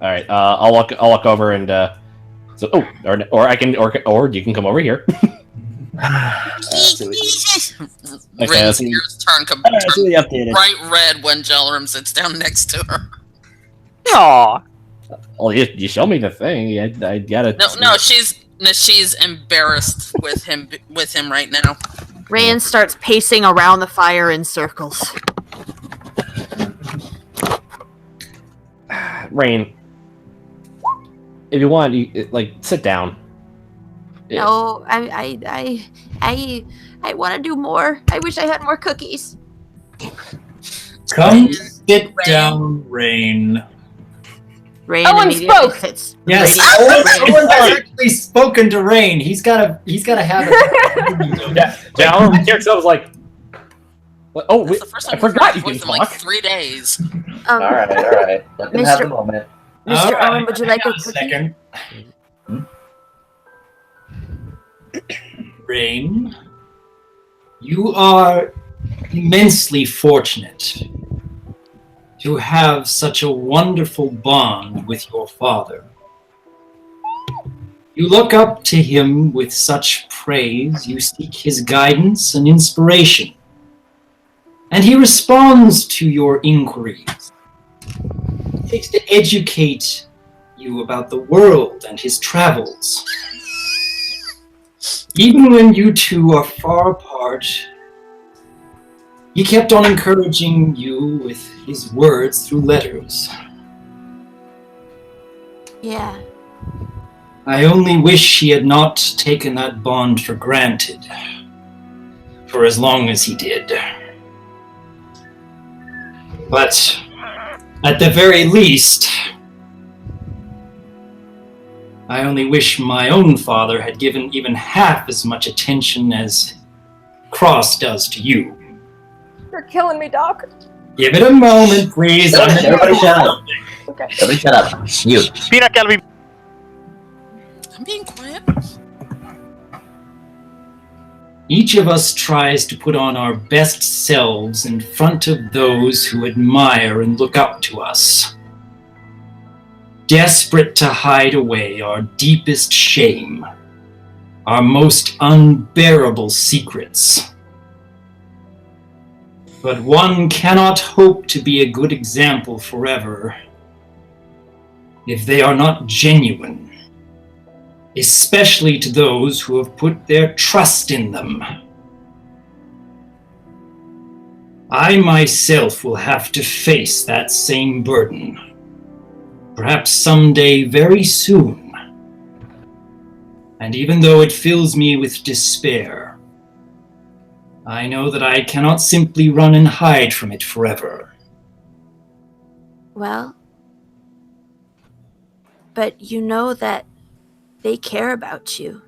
S8: All right. I'll walk over and or you can come over here.
S6: Rin's ears turn
S8: really updated.
S6: bright red when Jalaram sits down next to her.
S10: Aww.
S8: Well, you show me the thing. I gotta.
S6: No, she's embarrassed with him right now.
S9: Ryan starts pacing around the fire in circles.
S8: Rain. if you want, sit down.
S9: No, I want to do more. I wish I had more cookies.
S2: Come sit down, Rain.
S9: Rain
S4: Owen
S9: immediately
S4: spoke!
S9: hits
S2: Yes,
S9: Rain.
S2: Owen has actually spoken to Rain. He's gotta have it.
S8: Yeah, all my character was like, oh,
S6: That's the first time
S8: I forgot you
S6: we've
S8: can
S6: heard in like
S8: talk.
S6: 3 days.
S5: All right. Let them have the
S9: Mr.
S5: moment.
S9: Mr.
S2: All right,
S9: Owen, would you like
S2: hang
S9: a
S2: on
S9: cookie?
S2: second? Rain, you are immensely fortunate to have such a wonderful bond with your father. You look up to him with such praise, you seek his guidance and inspiration, and he responds to your inquiries. He seeks to educate you about the world and his travels. Even when you two are far apart, he kept on encouraging you with his words through letters.
S9: Yeah.
S2: I only wish he had not taken that bond for granted for as long as he did. But at the very least, I only wish my own father had given even half as much attention as Cross does to you.
S4: You're killing me, Doc.
S2: Give it a moment, please.
S5: Everybody shut up.
S4: Okay.
S5: Everybody shut up. You.
S10: Peanut gallery.
S6: I'm being quiet.
S2: Each of us tries to put on our best selves in front of those who admire and look up to us, desperate to hide away our deepest shame, our most unbearable secrets. But one cannot hope to be a good example forever if they are not genuine, especially to those who have put their trust in them. I myself will have to face that same burden, perhaps someday very soon. And even though it fills me with despair, I know that I cannot simply run and hide from it forever.
S9: Well, but you know that they care about you,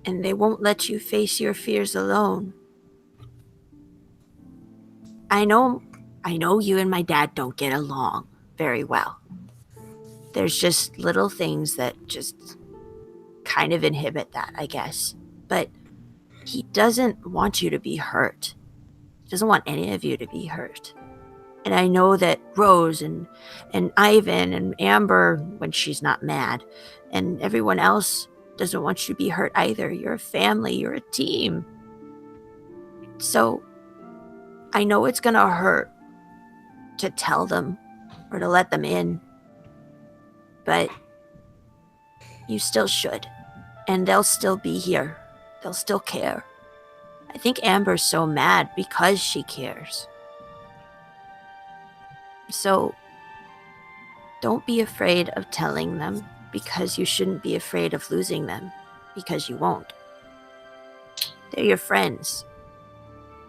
S9: and they won't let you face your fears alone. I know you and my dad don't get along very well. There's just little things that just kind of inhibit that, I guess. But he doesn't want you to be hurt. He doesn't want any of you to be hurt. And I know that Rose and Ivan and Amber, when she's not mad, and everyone else doesn't want you to be hurt either. You're a family, you're a team. So I know it's gonna hurt to tell them or to let them in, but you still should. And they'll still be here. They'll still care. I think Amber's so mad because she cares. So don't be afraid of telling them, because you shouldn't be afraid of losing them, because you won't. They're your friends.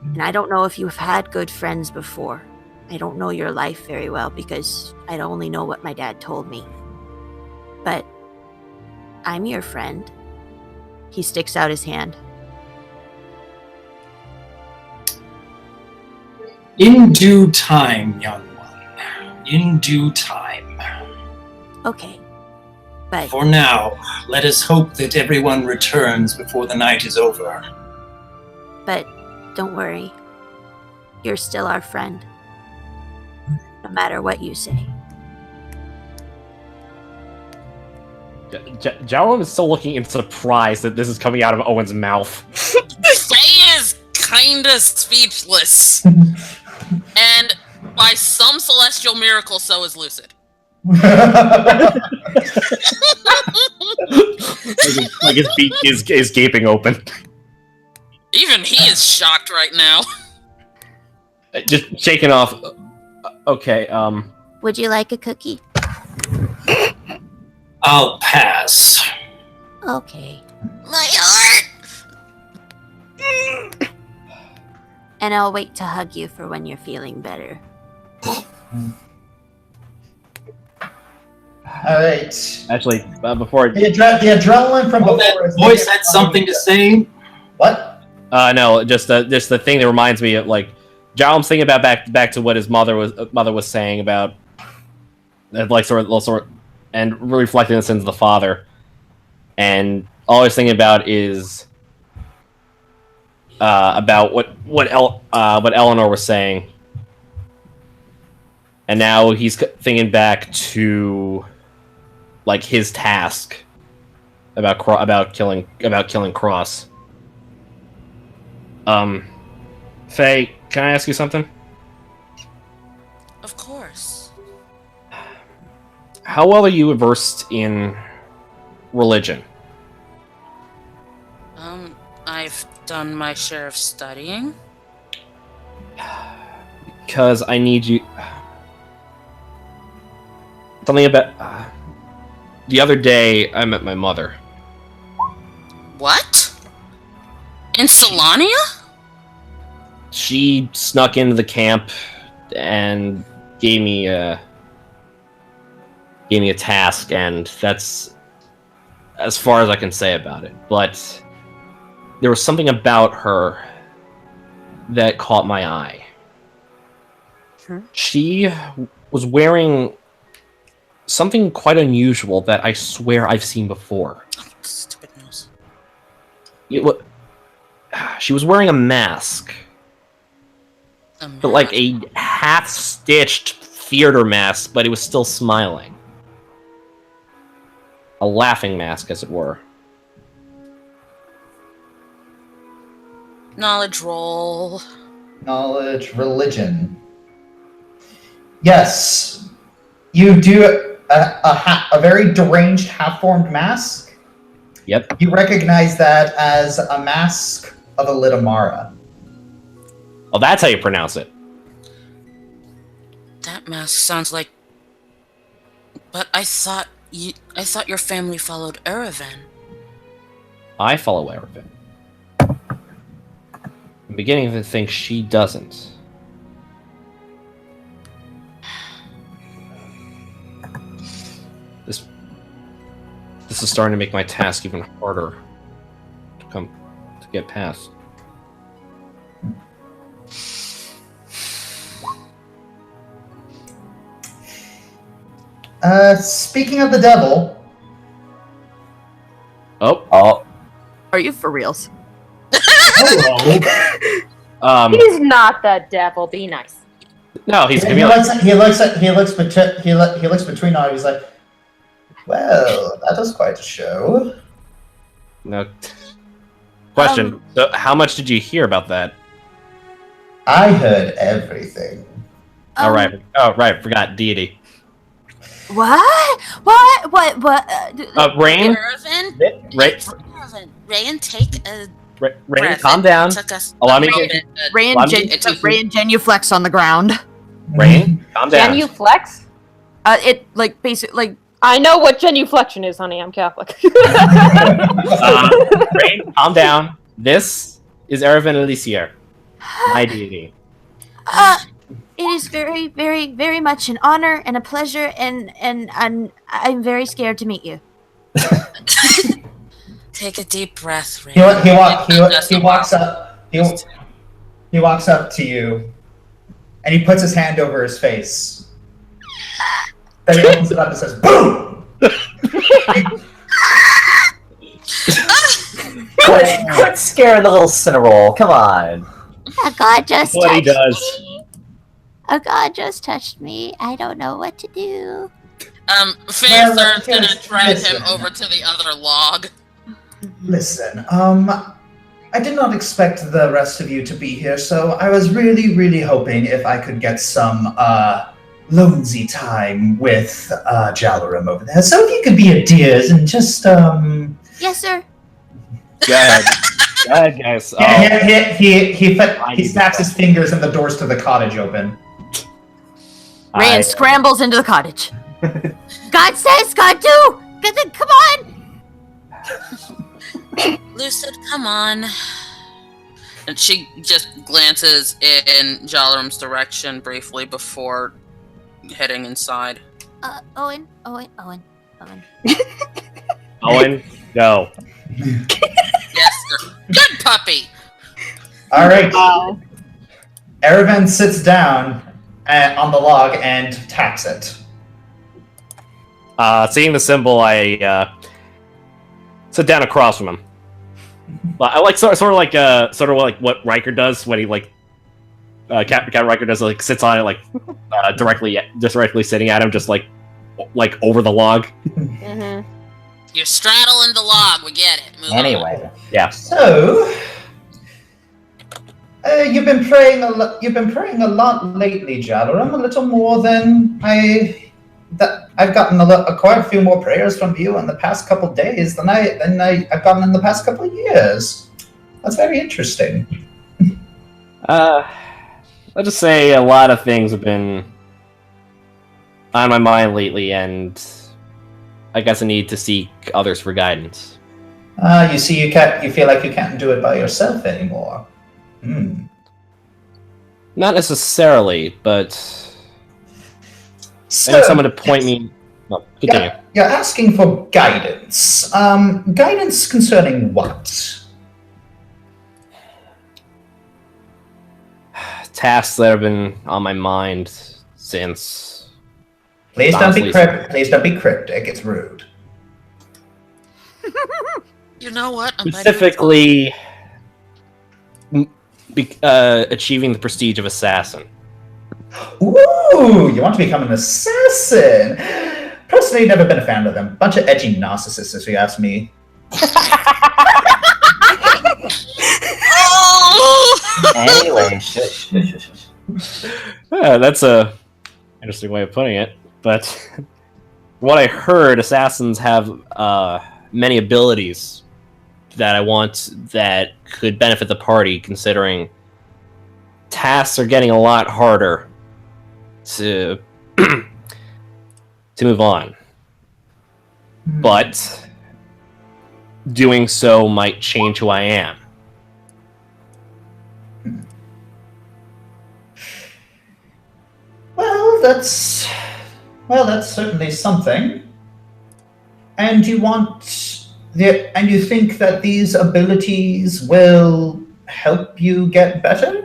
S9: And I don't know if you've had good friends before. I don't know your life very well because I only know what my dad told me. But I'm your friend. He sticks out his hand.
S2: In due time, young one. In due time.
S9: Okay. But
S2: For now, let us hope that everyone returns before the night is over.
S9: But don't worry. You're still our friend. No matter what you say.
S8: Jalom is still looking in surprise that this is coming out of Owen's mouth.
S6: Faye is kinda speechless. And by some celestial miracle, so is Lucid.
S8: Like his beak is gaping open.
S6: Even he is shocked right now.
S8: Just shaking off. Okay,
S9: Would you like a cookie?
S2: I'll pass.
S9: Okay.
S6: My heart!
S9: And I'll wait to hug you for when you're feeling better.
S3: Alright.
S8: Actually, before
S3: The adrenaline from before
S2: That
S3: is
S2: voice had something to say.
S3: What?
S8: no, just the thing that reminds me of like Jalum's thinking about back to what his mother was saying about like sort of and reflecting the sins of the father, and all he's thinking about is about what Eleanor was saying, and now he's thinking back to like his task about killing Cross. Faye, can I ask you something?
S6: Of course.
S8: How well are you versed in religion?
S6: I've done my share of studying.
S8: Because I need you. Something about. The other day, I met my mother.
S6: What? In Solania?
S8: She snuck into the camp and gave me a task, and that's as far as I can say about it. But there was something about her that caught my eye.
S6: Sure.
S8: She was wearing something quite unusual that I swear I've seen before.
S6: Stupid nose.
S8: She was wearing a mask. But like a half-stitched theater mask, but it was still smiling. A laughing mask, as it were.
S6: Knowledge roll.
S3: Knowledge, religion. Yes, you do a very deranged, half-formed mask.
S8: Yep.
S3: You recognize that as a mask of a Litamara.
S8: Oh, that's how you pronounce it.
S6: That mask sounds like. But I thought your family followed Erevan.
S8: I follow Erevan. I'm beginning to think she doesn't. This is starting to make my task even harder to get past.
S3: Speaking of the devil.
S8: Oh.
S11: Are you for reals?
S3: Hello.
S4: He's not the devil. Be nice.
S8: No, he's
S3: he looks between all. He's like, well, that was quite a show.
S8: No. Question. So how much did you hear about that?
S3: I heard everything.
S8: Oh right. Forgot deity.
S9: What?
S8: Rain.
S6: Erevan, Rain, take a
S8: Rain,
S6: breath.
S8: calm
S6: It
S8: down.
S6: took us
S8: Allow
S6: a
S8: me to-
S6: moment.
S11: Ray and genuflex on the ground.
S8: Rain, calm down.
S4: Genuflex?
S11: It like basically like
S4: I know what genuflection is, honey. I'm Catholic.
S8: Rain, calm down. This is Erevan Elisier, my deity.
S9: It is very, very, very much an honor and a pleasure, and I'm very scared to meet you.
S6: Take a deep breath, Rain.
S3: He walks up. He walks up to you, and he puts his hand over his face. Then he opens it up and says, "Boom!"
S5: Quit scaring the little Cinnarol. Come on.
S9: A god just
S8: What he
S9: touched
S8: does.
S9: me. A god just touched me. I don't know what to do.
S6: Faethurin's gonna drag
S3: listen.
S6: him over to the other log.
S3: Listen, I did not expect the rest of you to be here, so I was really, really hoping if I could get some, lonesy time with, Jalarim over there. So if you could be a dears and just,
S9: Yes, sir.
S8: Go ahead. Go ahead, guys.
S3: He snaps his fingers and the doors to the cottage open.
S11: Rand scrambles into the cottage.
S9: God says, God do. Come on!
S6: Lucid, come on. And she just glances in Jalrum's direction briefly before heading inside.
S9: Owen.
S8: Owen, go.
S6: Yes, sir. Good puppy!
S3: All right. Erevan sits down on the log and taps it.
S8: Seeing the symbol, I sit down across from him. I like sort of like what Riker does when he Captain Riker does, like sits on it like directly sitting at him, just like over the log.
S4: Mm-hmm.
S6: You're straddling the log. We get it. Move
S5: Anyway,
S6: on.
S8: Yeah.
S3: So, you've been praying a lot. You've been praying a lot lately, Jalrum. A little more than I've gotten quite a few more prayers from you in the past couple days than I've gotten in the past couple of years. That's very interesting.
S8: Let's just say a lot of things have been on my mind lately, and I guess I need to seek others for guidance.
S3: You see, you feel like you can't do it by yourself anymore.
S8: Not necessarily, but
S3: So,
S8: I need someone to point me. No, continue.
S3: You're asking for guidance. Guidance concerning what?
S8: Tasks that have been on my mind since.
S3: Please don't be
S8: Honestly,
S3: cryptic. Please don't be cryptic. It's rude.
S6: You know what?
S8: Specifically, achieving the prestige of assassin.
S3: Ooh, you want to become an assassin? Personally, never been a fan of them. Bunch of edgy narcissists, if you ask me.
S5: anyway, shush.
S8: Yeah, that's a interesting way of putting it. But from what I heard, assassins have many abilities that I want that could benefit the party, considering tasks are getting a lot harder to to move on. But doing so might change who I am.
S3: Well, that's certainly something. And you think that these abilities will help you get better?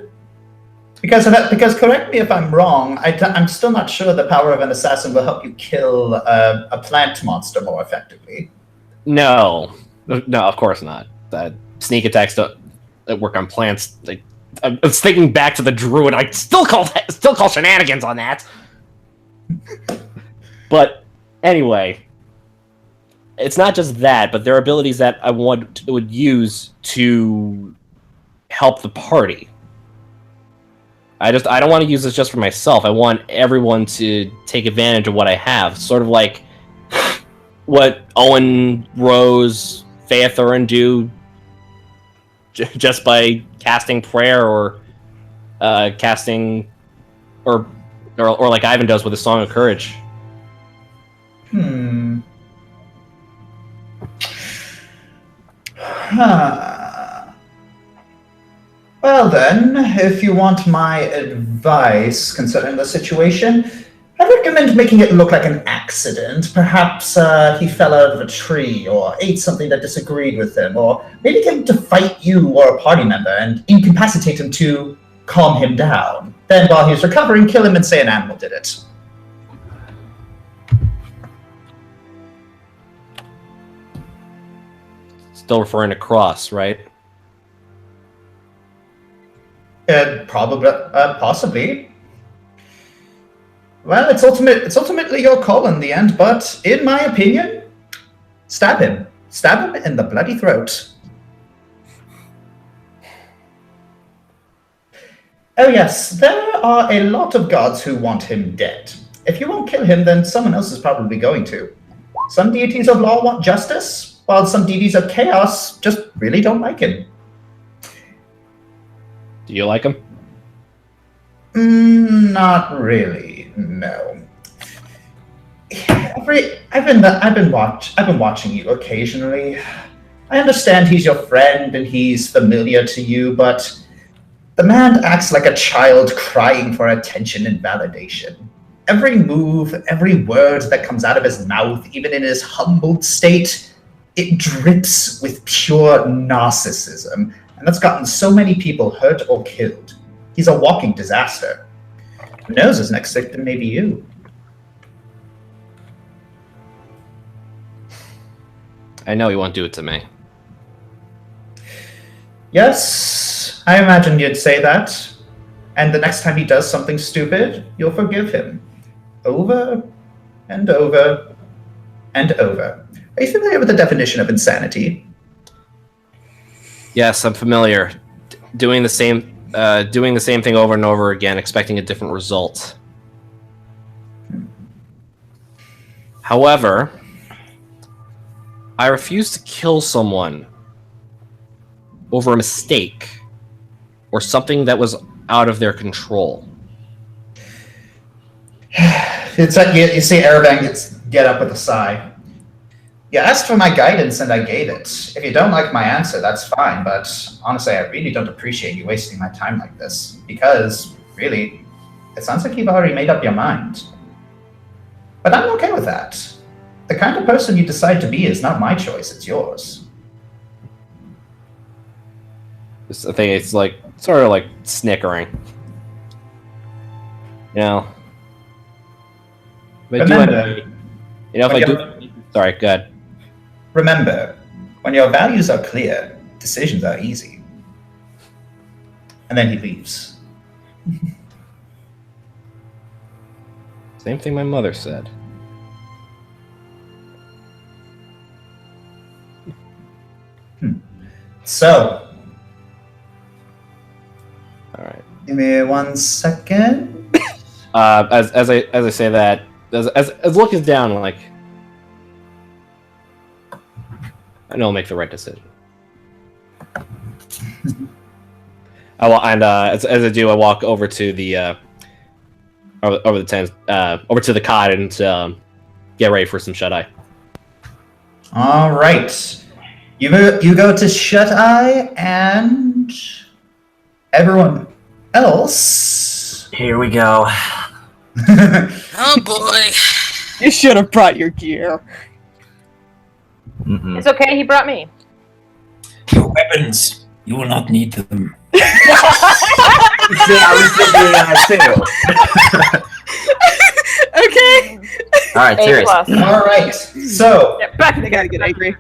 S3: Because correct me if I'm wrong, I'm still not sure the power of an assassin will help you kill a plant monster more effectively.
S8: No, of course not. Sneak attacks don't work on plants. I was thinking back to the druid. I still call shenanigans on that. But anyway, it's not just that, but there are abilities that I would use to help the party. I don't want to use this just for myself. I want everyone to take advantage of what I have. Sort of like what Owen, Rose, Faethurin do just by casting prayer or casting or like Ivan does with a Song of Courage.
S3: Well then, if you want my advice concerning the situation, I recommend making it look like an accident. Perhaps he fell out of a tree, or ate something that disagreed with him, or maybe get him to fight you or a party member and incapacitate him to calm him down. Then while he's recovering, kill him and say an animal did it.
S8: Still referring to cross, right?
S3: Possibly. Well, it's ultimately your call in the end, but in my opinion, stab him. Stab him in the bloody throat. Oh yes, there are a lot of gods who want him dead. If you won't kill him, then someone else is probably going to. Some deities of law want justice, while some deities of chaos just really don't like him.
S8: Do you like him?
S3: Not really, no. I've been watching you occasionally. I understand he's your friend and he's familiar to you, but the man acts like a child crying for attention and validation. Every move, every word that comes out of his mouth, even in his humbled state, it drips with pure narcissism, and that's gotten so many people hurt or killed. He's a walking disaster. Who knows, his next victim may be you.
S8: I know he won't do it to me.
S3: Yes, I imagined you'd say that. And the next time he does something stupid, you'll forgive him. Over and over and over. Are you familiar with the definition of insanity?
S8: Yes, I'm familiar. Doing the same thing over and over again, expecting a different result. However, I refuse to kill someone over a mistake or something that was out of their control.
S3: It's like you see Erebang get up with a sigh. You asked for my guidance and I gave it. If you don't like my answer, that's fine, but honestly, I really don't appreciate you wasting my time like this. Because, really, it sounds like you've already made up your mind. But I'm okay with that. The kind of person you decide to be is not my choice, it's yours.
S8: I think it's like, sort of like snickering. You know? But sorry, go ahead.
S3: Remember, when your values are clear, decisions are easy. And then he leaves.
S8: Same thing my mother said.
S3: So.
S8: Alright.
S3: Give me 1 second.
S8: As I say that, as Luke is down, like, I know I'll make the right decision. As I do, I walk over to the over the tent, over to the cot, and get ready for some shut eye.
S3: All right, you go to shut eye, and everyone else.
S5: Here we go.
S6: Oh boy.
S7: You should have brought your gear.
S5: Mm-mm.
S4: It's okay, he brought me.
S2: Your weapons. You will not need them.
S5: See, I was thinking that too.
S7: Okay.
S5: All right,
S4: A+.
S5: serious.
S3: All right, so
S7: Yeah, back. I gotta get angry.